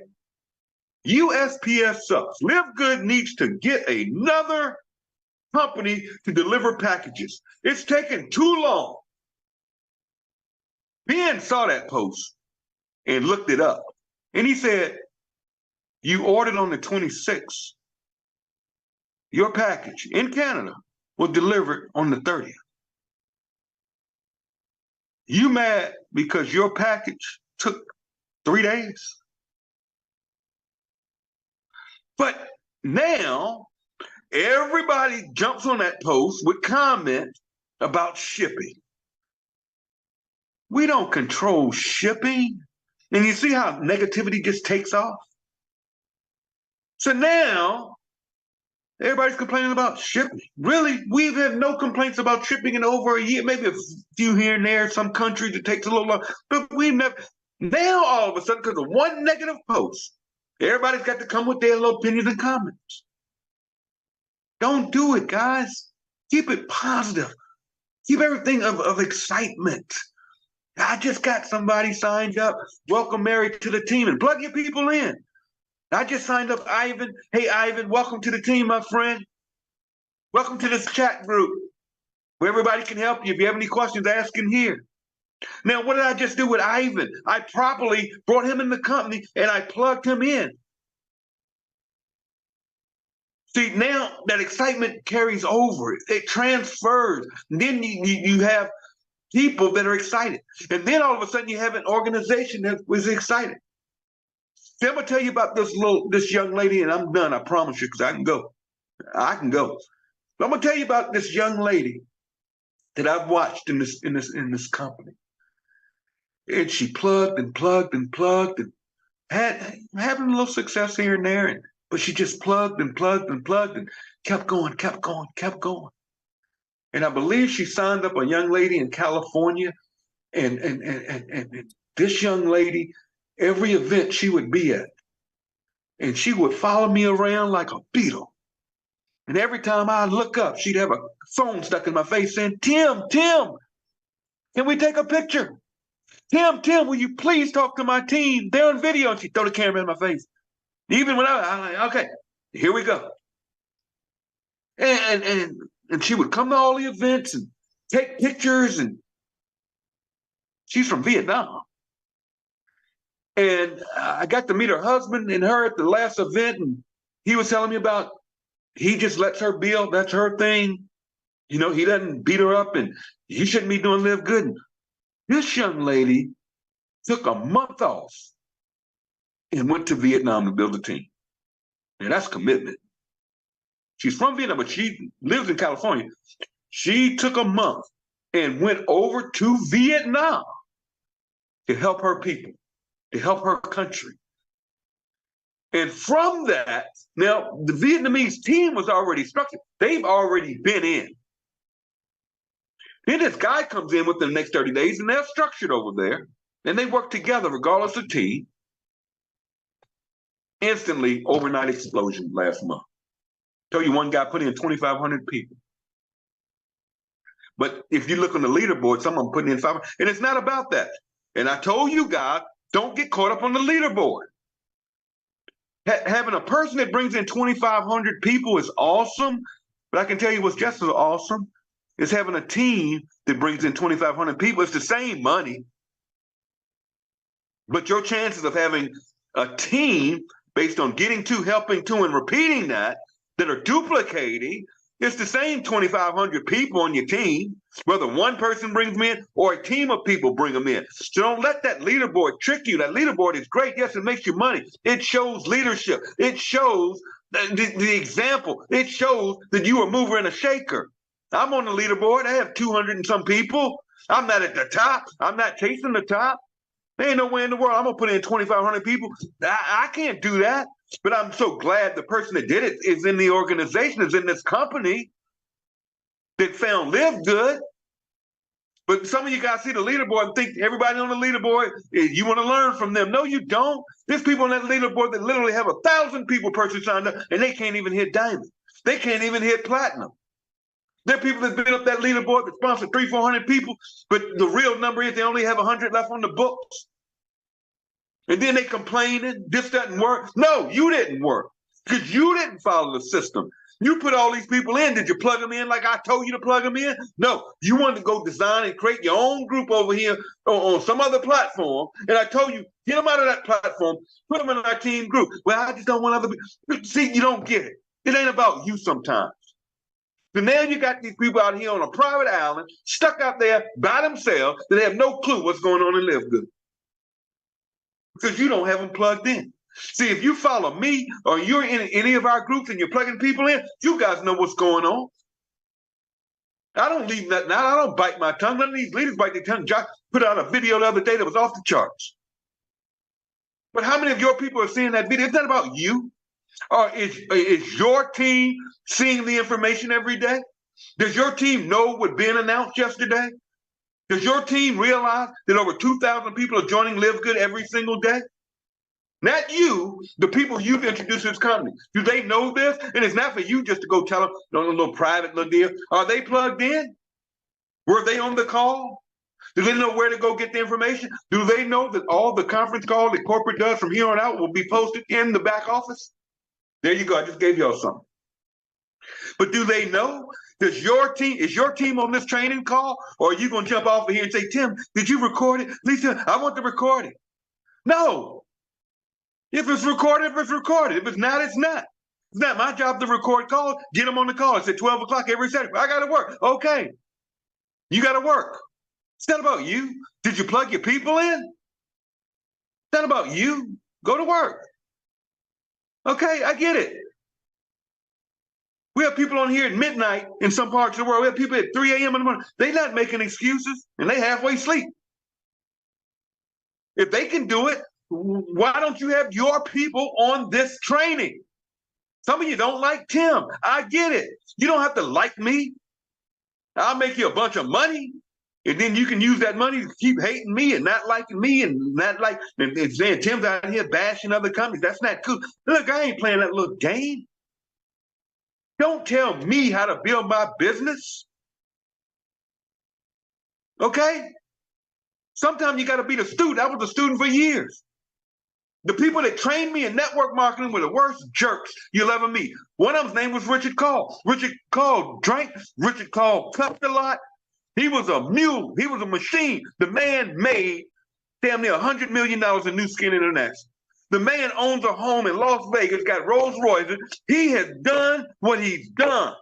USPS sucks. Live Good needs to get another company to deliver packages. It's taking too long. Ben saw that post and looked it up. And he said, you ordered on the 26th. Your package in Canada will deliver on the 30th. You mad because your package took 3 days? But now everybody jumps on that post with comments about shipping. We don't control shipping. And you see how negativity just takes off? So now everybody's complaining about shipping. Really, we've had no complaints about shipping in over a year, maybe a few here and there, some countries it takes a little long, but we've never. Now all of a sudden, because of one negative post, everybody's got to come with their little opinions and comments. Don't do it, guys. Keep it positive. Keep everything of excitement. I just got somebody signed up. Welcome Mary to the team and plug your people in. I just signed up Ivan. Hey, Ivan, welcome to the team, my friend. Welcome to this chat group where everybody can help you. If you have any questions, ask in here. Now, what did I just do with Ivan? I properly brought him in the company and I plugged him in. See, now that excitement carries over. It transfers. And then you have people that are excited. And then all of a sudden you have an organization that was excited. See, I'm gonna tell you about this young lady, and I'm done, I promise you, because I can go. But I'm gonna tell you about this young lady that I've watched in this company. And she plugged and had having a little success here and there, but she just plugged and kept going. And I believe she signed up a young lady in California, and this young lady, every event she would be at, and she would follow me around like a beetle. And every time I look up, she'd have a phone stuck in my face saying, Tim, can we take a picture? Tim, will you please talk to my team? They're on video. And she'd throw the camera in my face. Even when I'm like, okay, here we go. And she would come to all the events and take pictures, and she's from Vietnam. And I got to meet her husband and her at the last event, and he was telling me about, he just lets her build, that's her thing. He doesn't beat her up, and you shouldn't be doing Live Good. And this young lady took a month off and went to Vietnam to build a team. And that's commitment. She's from Vietnam, but she lives in California. She took a month and went over to Vietnam to help her people, to help her country. And from that, now the Vietnamese team was already structured. They've already been in. Then this guy comes in within the next 30 days, and they're structured over there, and they work together regardless of team. Instantly, overnight explosion last month. Tell you one guy put in 2,500 people. But if you look on the leaderboard, someone putting in 500, and it's not about that. And I told you guys, don't get caught up on the leaderboard. Having a person that brings in 2,500 people is awesome, but I can tell you what's just as awesome is having a team that brings in 2,500 people. It's the same money, but your chances of having a team based on getting to, helping to, and repeating that are duplicating, it's the same 2,500 people on your team, whether one person brings them in or a team of people bring them in. So don't let that leaderboard trick you. That leaderboard is great. Yes, it makes you money. It shows leadership. It shows the example. It shows that you are a mover and a shaker. I'm on the leaderboard. I have 200 and some people. I'm not at the top. I'm not chasing the top. There ain't no way in the world I'm going to put in 2,500 people. I can't do that. But I'm so glad the person that did it is in the organization, is in this company that found Live Good. But some of you guys see the leaderboard and think everybody on the leaderboard, you want to learn from them. No, you don't. There's people on that leaderboard that literally have 1,000 people personally signed up, and they can't even hit diamond. They can't even hit platinum. There are people that's been up that leaderboard that sponsored 300-400 people, but the real number is they only have 100 left on the books. And then they complaining, this doesn't work. No, you didn't work because you didn't follow the system. You put all these people in. Did you plug them in like I told you to plug them in? No, you wanted to go design and create your own group over here on some other platform. And I told you, get them out of that platform, put them in our team group. Well, I just don't want other people. See, you don't get it. It ain't about you sometimes. So now you got these people out here on a private island, stuck out there by themselves that have no clue what's going on in Live Good. Because you don't have them plugged in. See, if you follow me or you're in any of our groups and you're plugging people in, you guys know what's going on. I don't leave nothing out. I don't bite my tongue. None of these leaders bite their tongue. Josh put out a video the other day that was off the charts. But how many of your people are seeing that video? It's not about you. Or is your team seeing the information every day? Does your team know what Ben announced yesterday? Does your team realize that over 2,000 people are joining Live Good every single day? Not you, the people you've introduced to this company. Do they know this? And it's not for you just to go tell them a little private little deal. Are they plugged in? Were they on the call? Do they know where to go get the information? Do they know that all the conference calls that corporate does from here on out will be posted in the back office? There you go. I just gave y'all something. But do they know? Is your team on this training call? Or are you going to jump off of here and say, Tim, did you record it? Lisa, I want to record it. No. If it's recorded, it's recorded. If it's not, it's not. It's not my job to record calls. Get them on the call. It's at 12 o'clock every Saturday. I got to work. Okay. You got to work. It's not about you. Did you plug your people in? It's not about you. Go to work. Okay, I get it. We have people on here at midnight in some parts of the world. We have people at 3 a.m. in the morning. They're not making excuses, and they halfway sleep. If they can do it, why don't you have your people on this training? Some of you don't like Tim. I get it. You don't have to like me. I'll make you a bunch of money, and then you can use that money to keep hating me and not liking me and not like and saying Tim's out here bashing other companies. That's not cool. Look, I ain't playing that little game. Don't tell me how to build my business. Okay? Sometimes you got to be the student. I was a student for years. The people that trained me in network marketing were the worst jerks you'll ever meet. One of them's name was Richard Call. Richard Call drank. Richard Call cuffed a lot. He was a mule. He was a machine. The man made damn near $100 million in New Skin International. The man owns a home in Las Vegas, got Rolls Royces. He has done what he's done.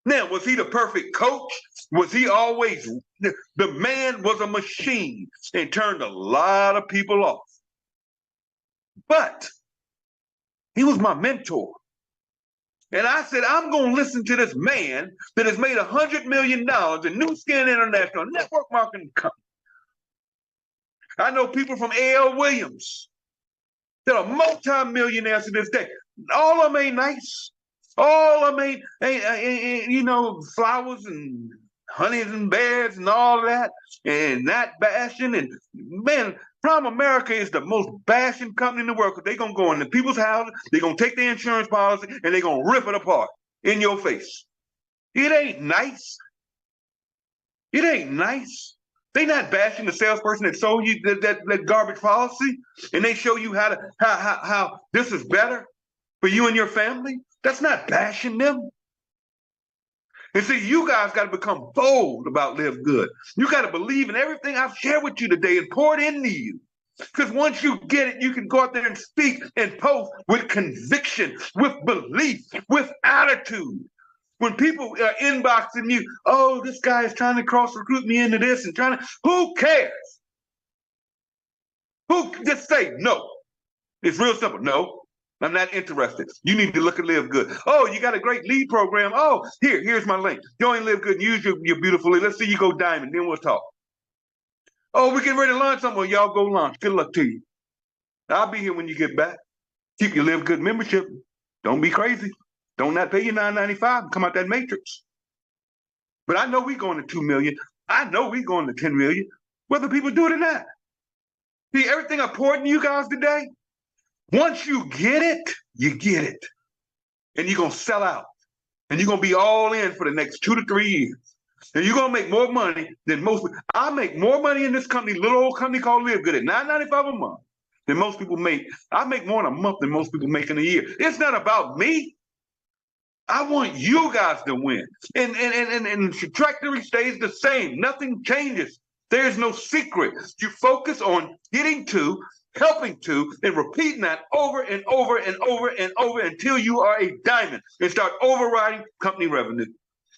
Now, was he the perfect coach? Was he always? The man was a machine and turned a lot of people off. But he was my mentor. And I said, I'm going to listen to this man that has made $100 million in New Skin International network marketing company. I know people from A.L. Williams that are multi-millionaires to this day. All of them ain't nice. All of them ain't flowers and honeys and bears and all that, and not bashing. And man, Prime America is the most bashing company in the world because they're going to go into people's houses, they're going to take their insurance policy, and they're going to rip it apart in your face. It ain't nice. It ain't nice. They not bashing the salesperson that sold you that garbage policy, and they show you how this is better. for you and your family. That's not bashing them. And see, you guys got to become bold about Live Good. You got to believe in everything I've shared with you today and pour it into you. Because once you get it, you can go out there and speak and post with conviction, with belief, with attitude. When people are inboxing you, oh, this guy is trying to cross-recruit me into this and trying to, who cares? Just say no. It's real simple. No, I'm not interested. You need to look at Live Good. Oh, you got a great lead program. Oh, here's my link. Join Live Good. Use your beautiful lead. Let's see you go diamond. Then we'll talk. Oh, we getting ready to launch somewhere. Y'all go launch. Good luck to you. I'll be here when you get back. Keep your Live Good membership. Don't be crazy. Don't not pay you $9.95 and come out that matrix. But I know we going to 2 million. I know we going to 10 million, whether people do it or not. See, everything I poured into you guys today, once you get it, you get it. And you're going to sell out. And you're going to be all in for the next 2 to 3 years. And you're going to make more money than most. I make more money in this company, little old company called Live Good, at $9.95 a month than most people make. I make more in a month than most people make in a year. It's not about me. I want you guys to win. And the trajectory stays the same. Nothing changes. There's no secret. You focus on getting to, helping to, and repeating that over and over and over and over until you are a diamond and start overriding company revenue.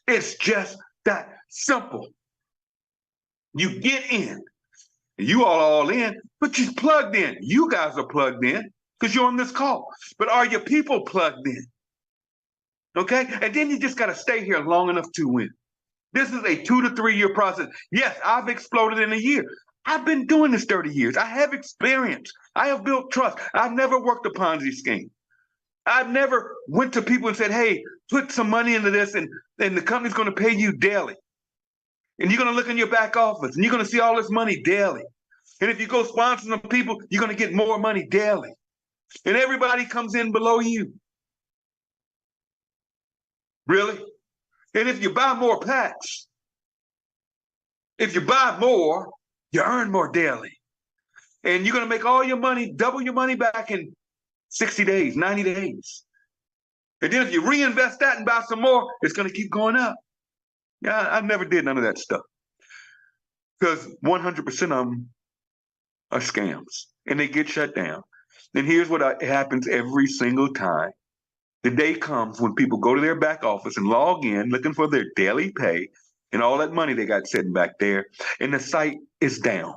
It's just that simple. You get in. You all in, but you're plugged in. You guys are plugged in because you're on this call. But are your people plugged in? Okay? And then you just got to stay here long enough to win. This is a 2 to 3 year process. Yes, I've exploded in a year. I've been doing this 30 years. I have experience. I have built trust. I've never worked a Ponzi scheme. I've never went to people and said, hey, put some money into this and the company's going to pay you daily. And you're going to look in your back office and you're going to see all this money daily. And if you go sponsor some people, you're going to get more money daily. And everybody comes in below you. Really? And if you buy more packs, if you buy more, you earn more daily. And you're going to make all your money, double your money back in 60 days, 90 days. And then if you reinvest that and buy some more, it's going to keep going up. Yeah, I never did none of that stuff. Because 100% of them are scams and they get shut down. And here's what happens every single time. The day comes when people go to their back office and log in looking for their daily pay and all that money they got sitting back there, and the site is down.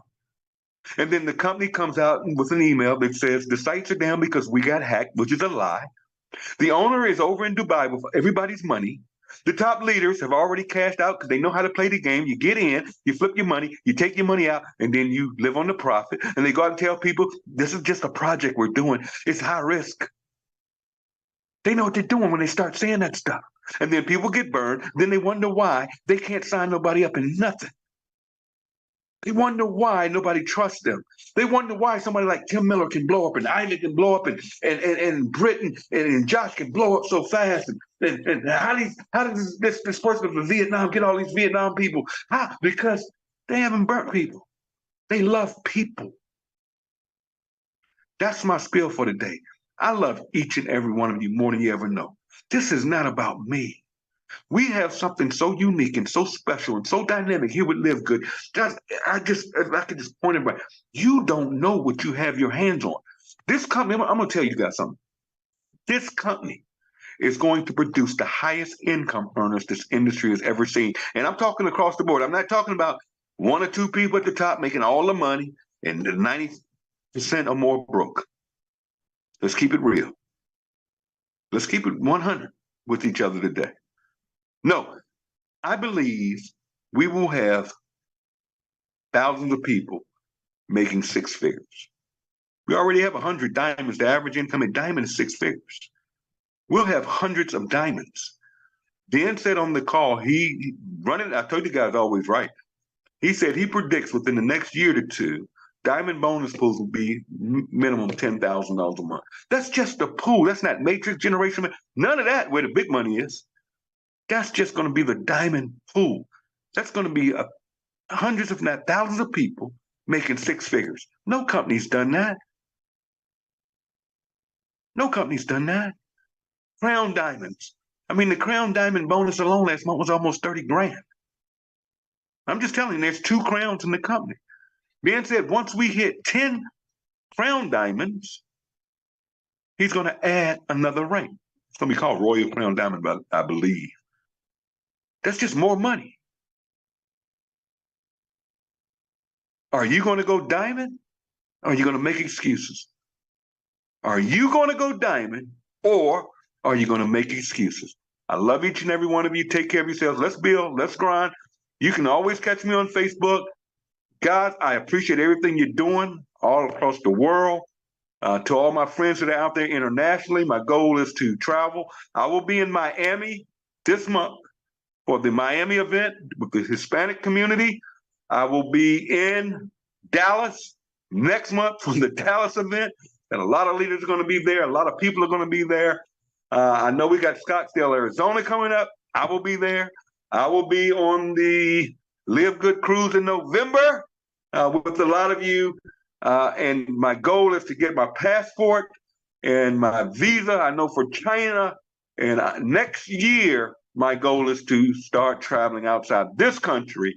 And then the company comes out with an email that says the sites are down because we got hacked, which is a lie. The owner is over in Dubai with everybody's money. The top leaders have already cashed out because they know how to play the game. You get in, you flip your money, you take your money out, and then you live on the profit. And they go out and tell people, this is just a project we're doing. It's high risk. They know what they're doing when they start saying that stuff. And then people get burned. Then they wonder why they can't sign nobody up in nothing. They wonder why nobody trusts them. They wonder why somebody like Tim Miller can blow up and Ivan can blow up and Britain and Josh can blow up so fast. And how does this person from Vietnam get all these Vietnam people? How? Because they haven't burnt people. They love people. That's my spiel for today. I love each and every one of you more than you ever know. This is not about me. We have something so unique and so special and so dynamic here with Live Good. If I could just point it right. You don't know what you have your hands on. This company, I'm going to tell you guys something. This company is going to produce the highest income earners this industry has ever seen. And I'm talking across the board. I'm not talking about 1 or 2 people at the top making all the money and the 90% or more broke. Let's keep it real. Let's keep it 100 with each other today. No, I believe we will have thousands of people making 6 figures. We already have 100 diamonds. The average income in diamond is 6 figures. We'll have hundreds of diamonds. Dan said on the call, I told you guys always right. He said he predicts within the next year to 2, diamond bonus pools will be minimum $10,000 a month. That's just a pool. That's not matrix generation. None of that where the big money is. That's just going to be the diamond pool. That's going to be hundreds, if not thousands of people making 6 figures. No company's done that. No company's done that. Crown Diamonds. I mean, the Crown Diamond bonus alone last month was almost 30 grand. I'm just telling you, there's 2 crowns in the company. Being said, once we hit 10 Crown Diamonds, he's going to add another rank. It's going to be called Royal Crown Diamond, I believe. That's just more money. Are you going to go diamond? Or are you going to make excuses? Are you going to go diamond, or are you going to make excuses? I love each and every one of you. Take care of yourselves. Let's build. Let's grind. You can always catch me on Facebook. Guys, I appreciate everything you're doing all across the world. To all my friends that are out there internationally, my goal is to travel. I will be in Miami this month for the Miami event with the Hispanic community. I will be in Dallas next month for the Dallas event, and a lot of leaders are going to be there. A lot of people are going to be there. I know we got Scottsdale, Arizona coming up. I will be there. I will be on the Live Good cruise in November with a lot of you. And my goal is to get my passport and my visa. I know for China. And next year, my goal is to start traveling outside this country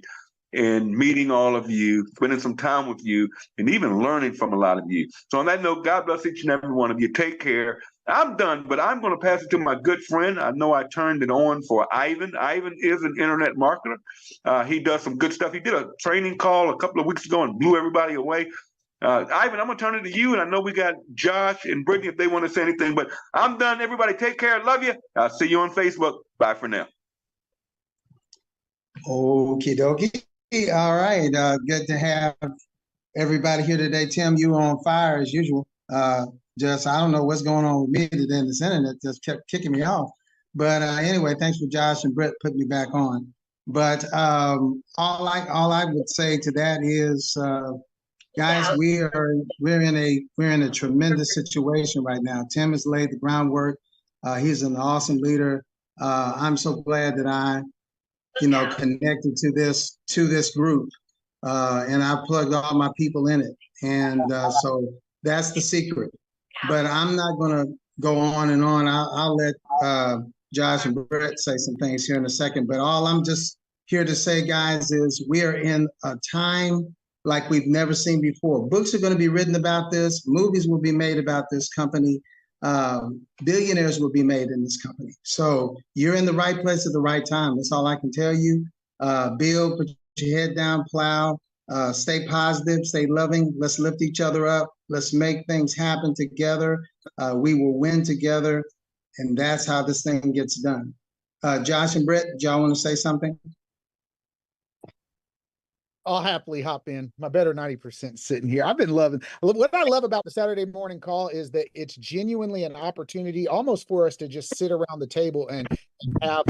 and meeting all of you, spending some time with you, and even learning from a lot of you. So on that note, God bless each and every one of you. Take care. I'm done, but I'm going to pass it to my good friend. I know I turned it on for Ivan. Ivan is an internet marketer. He does some good stuff. He did a training call a couple of weeks ago and blew everybody away. Ivan, I'm going to turn it to you, and I know we got Josh and Brittany if they want to say anything, but I'm done. Everybody take care. Love you. I'll see you on Facebook. Bye for now. Okie dokie. All right. Good to have everybody here today. Tim, you on fire as usual. Just I don't know what's going on with me today in this internet, just kept kicking me off. But anyway, thanks for Josh and Brett putting me back on. But all I would say to that is, guys, we're in a tremendous situation right now. Tim has laid the groundwork. He's an awesome leader. I'm so glad that I connected to this group, and I plugged all my people in it, and so that's the secret. But I'm not going to go on and on. I'll let Josh and Brett say some things here in a second. But all I'm just here to say, guys, is we are in a time like we've never seen before. Books are going to be written about this. Movies will be made about this company. Billionaires will be made in this company. So you're in the right place at the right time. That's all I can tell you. Build, put your head down, plow, stay positive, stay loving. Let's lift each other up. Let's make things happen together. We will win together. And that's how this thing gets done. Josh and Brett, do y'all want to say something? I'll happily hop in. My better 90% sitting here. I've been loving what I love about the Saturday morning call is that it's genuinely an opportunity almost for us to just sit around the table and have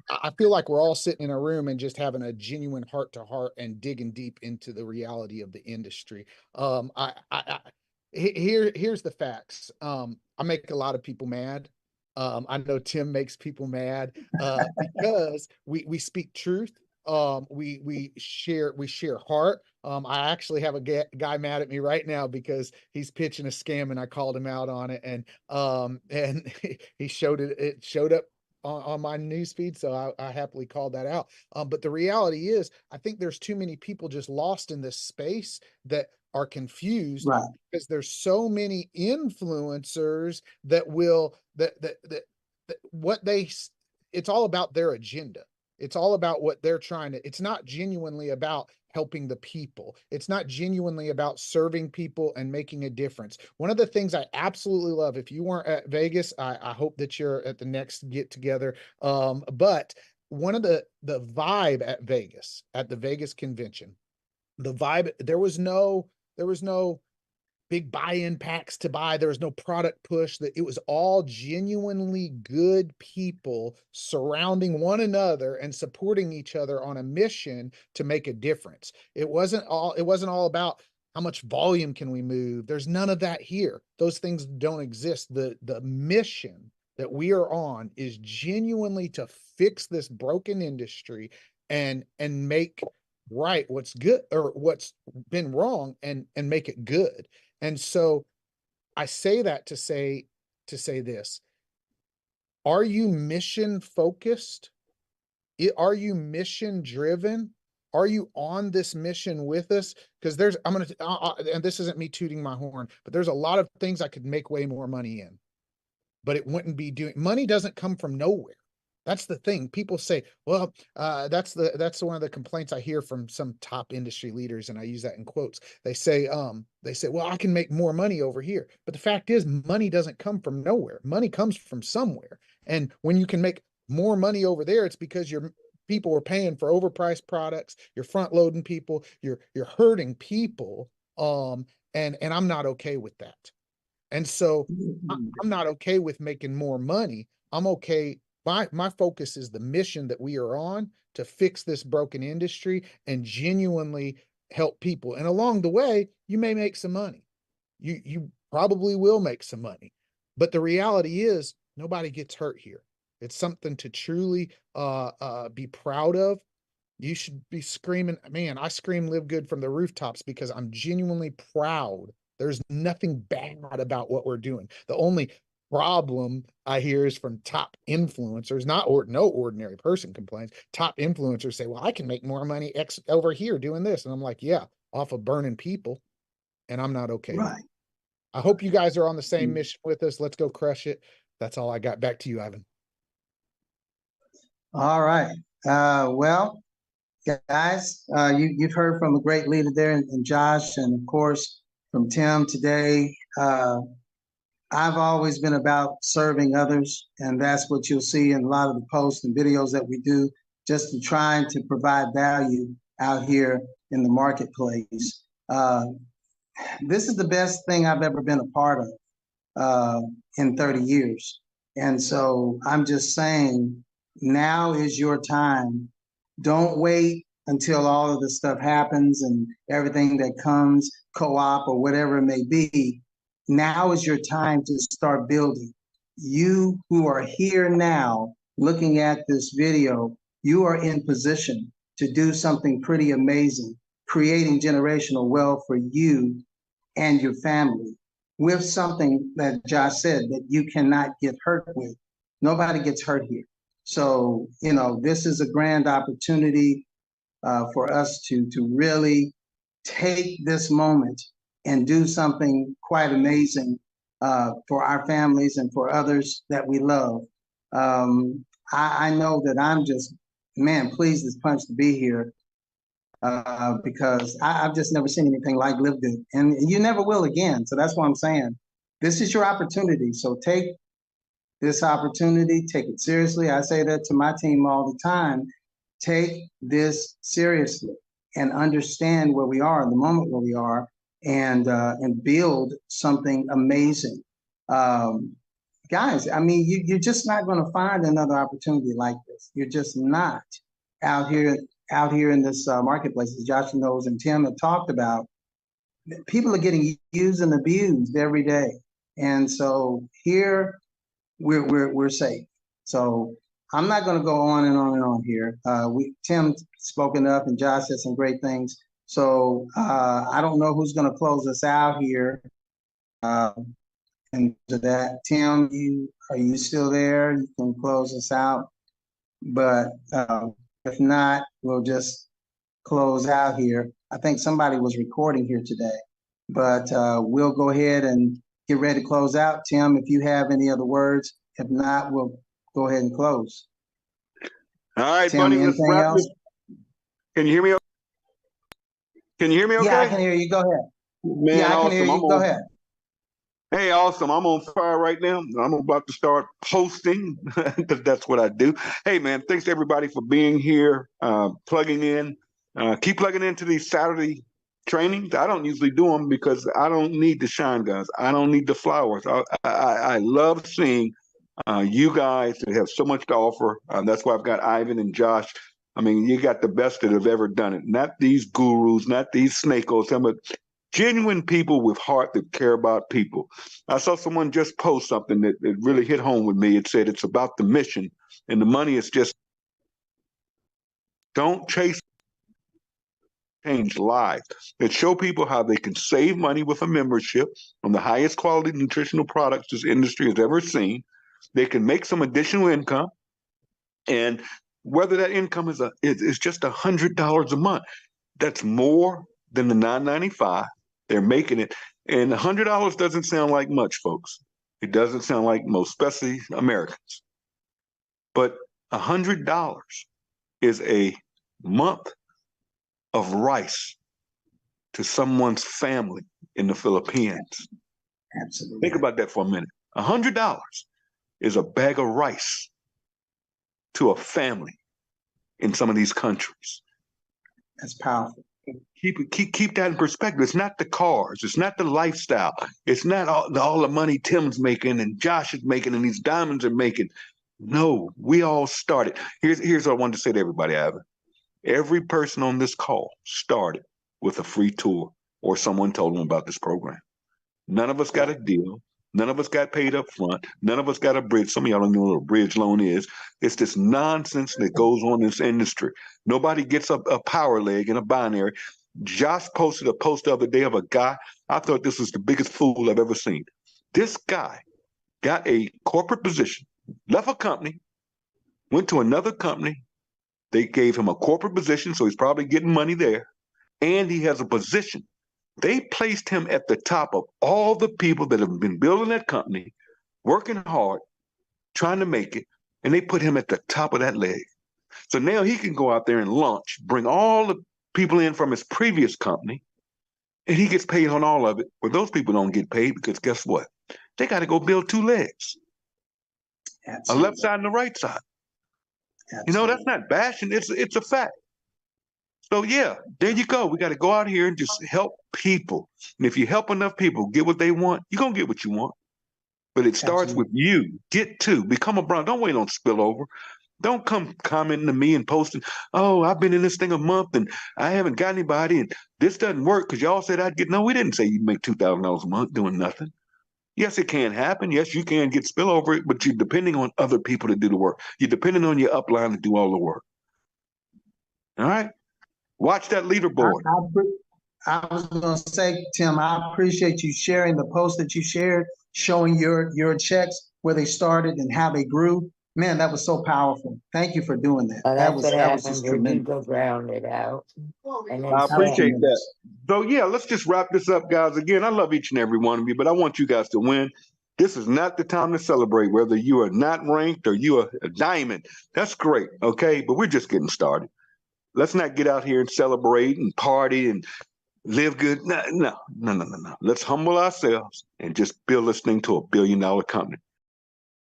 I feel like we're all sitting in a room and just having a genuine heart to heart and digging deep into the reality of the industry. Here's the facts. I make a lot of people mad. I know Tim makes people mad because we speak truth. We share heart. I actually have a guy mad at me right now because he's pitching a scam and I called him out on it, and he showed up on my newsfeed, so I happily called that out. But the reality is, I think there's too many people just lost in this space that are confused, right? Because there's so many influencers that will that what they it's all about their agenda. It's all about what they're trying to, it's not genuinely about helping the people. It's not genuinely about serving people and making a difference. One of the things I absolutely love, if you weren't at Vegas, I hope that you're at the next get together. But one of the vibe at Vegas, at the Vegas convention, the vibe, there was no big buy-in packs to buy. There was no product push. That it was all genuinely good people surrounding one another and supporting each other on a mission to make a difference. It wasn't all about how much volume can we move. There's none of that here. Those things don't exist. The mission that we are on is genuinely to fix this broken industry and make right what's good or what's been wrong and make it good. And so I say that to say this, Are you mission focused? Are you mission driven? Are you on this mission with us? Because and this isn't me tooting my horn, but there's a lot of things I could make way more money in, but it wouldn't be doing. Money doesn't come from nowhere. That's the thing. People say, well, that's one of the complaints I hear from some top industry leaders, and I use that in quotes. They say, well, I can make more money over here. But the fact is, money doesn't come from nowhere. Money comes from somewhere. And when you can make more money over there, it's because your people are paying for overpriced products, you're front loading people, you're hurting people. And I'm not okay with that. And so I'm not okay with making more money. I'm okay. My focus is the mission that we are on to fix this broken industry and genuinely help people. And along the way, you may make some money. You probably will make some money. But the reality is nobody gets hurt here. It's something to truly be proud of. You should be screaming, man, I scream live good from the rooftops because I'm genuinely proud. There's nothing bad about what we're doing. The only problem I hear is from top influencers, no ordinary person complains. Top influencers say, well, I can make more money over here doing this. And I'm like, yeah, off of burning people. And I'm not okay. Right. I hope you guys are on the same mission with us. Let's go crush it. That's all I got. Back to you, Ivan. All right. Well, guys, you've heard from a great leader there in Josh, and of course from Tim today. I've always been about serving others, and that's what you'll see in a lot of the posts and videos that we do, just to trying to provide value out here in the marketplace. This is the best thing I've ever been a part of in 30 years. And so I'm just saying, now is your time. Don't wait until all of this stuff happens and everything that comes, co-op or whatever it may be. Now is your time to start building. You who are here now looking at this video, you are in position to do something pretty amazing, creating generational wealth for you and your family with something that Josh said that you cannot get hurt with. Nobody gets hurt here. So, this is a grand opportunity for us to really take this moment and do something quite amazing for our families and for others that we love. I know that I'm just, man, pleased as punch to be here because I've just never seen anything like Live Good, and you never will again. So that's what I'm saying. This is your opportunity. So take this opportunity, take it seriously. I say that to my team all the time. Take this seriously and understand where we are in the moment where we are, and build something amazing. Guys, I mean, you're just not going to find another opportunity like this. You're just not out here in this marketplace, as Josh knows and Tim have talked about. People are getting used and abused every day, and so here we're safe. So I'm not going to go on and on and on here. Tim spoke enough, and Josh said some great things. So I don't know who's going to close us out here. And to that, Tim, are you still there? You can close us out. But if not, we'll just close out here. I think somebody was recording here today, but we'll go ahead and get ready to close out. Tim, if you have any other words, if not, we'll go ahead and close. All right, Tim, buddy, let's anything wrap else? this. Can you hear me? Can you hear me okay? Yeah, I can hear you. Go ahead. Man, yeah, I awesome. can hear you. Go ahead. Hey, awesome. I'm on fire right now. I'm about to start posting because that's what I do. Hey, man, thanks to everybody for being here, plugging in. Keep plugging into these Saturday trainings. I don't usually do them because I don't need the shine guys. I don't need the flowers. I love seeing you guys that have so much to offer. That's why I've got Ivan and Josh. I mean, you got the best that have ever done it. Not these gurus, not these snakos, but genuine people with heart that care about people. I saw someone just post something that really hit home with me. It said it's about the mission, and the money is just, don't chase, change lives. It show people how they can save money with a membership on the highest quality nutritional products this industry has ever seen. They can make some additional income, and whether that income is just $100 a month, that's more than the $9.95 they're making it. And $100 doesn't sound like much, folks. It doesn't sound like most, especially Americans. But $100 is a month of rice to someone's family in the Philippines. Absolutely. Think about that for a minute. $100 is a bag of rice to a family in some of these countries. That's powerful. Keep that in perspective. It's not the cars. It's not the lifestyle. It's not all the money Tim's making and Josh is making and these diamonds are making. No, we all started. Here's what I wanted to say to everybody, Ivan. Every person on this call started with a free tour or someone told them about this program. None of us got a deal. None of us got paid up front. None of us got a bridge. Some of y'all don't know what a bridge loan is. It's this nonsense that goes on in this industry. Nobody gets a power leg in a binary. Josh posted a post the other day of a guy. I thought this was the biggest fool I've ever seen. This guy got a corporate position, left a company, went to another company. They gave him a corporate position, so he's probably getting money there. And he has a position. They placed him at the top of all the people that have been building that company, working hard, trying to make it, and they put him at the top of that leg. So now he can go out there and launch, bring all the people in from his previous company, and he gets paid on all of it. But those people don't get paid because guess what? They got to go build two legs, a left side and a right side. Absolutely. You know, that's not bashing. It's a fact. So yeah, there you go. We got to go out here and just help people. And if you help enough people get what they want, you're going to get what you want. But it starts with you. Get to. Become a brand. Don't wait on spillover. Don't come commenting to me and posting, oh, I've been in this thing a month and I haven't got anybody and this doesn't work because y'all said I'd get. No, we didn't say you'd make $2,000 a month doing nothing. Yes, it can happen. Yes, you can get spillover, but you're depending on other people to do the work. You're depending on your upline to do all the work. All right? Watch that leaderboard. I was going to say, Tim, I appreciate you sharing the post that you shared, showing your checks, where they started and how they grew. Man, that was so powerful. Thank you for doing that. Oh, that was when just you tremendous. go round it out. And then I appreciate Tremendous. that. So yeah, let's just wrap this up, guys. Again, I love each and every one of you, but I want you guys to win. This is not the time to celebrate, whether you are not ranked or you are a diamond. That's great, okay? But we're just getting started. Let's not get out here and celebrate and party and live good. No. Let's humble ourselves and just build this thing to $1 billion company.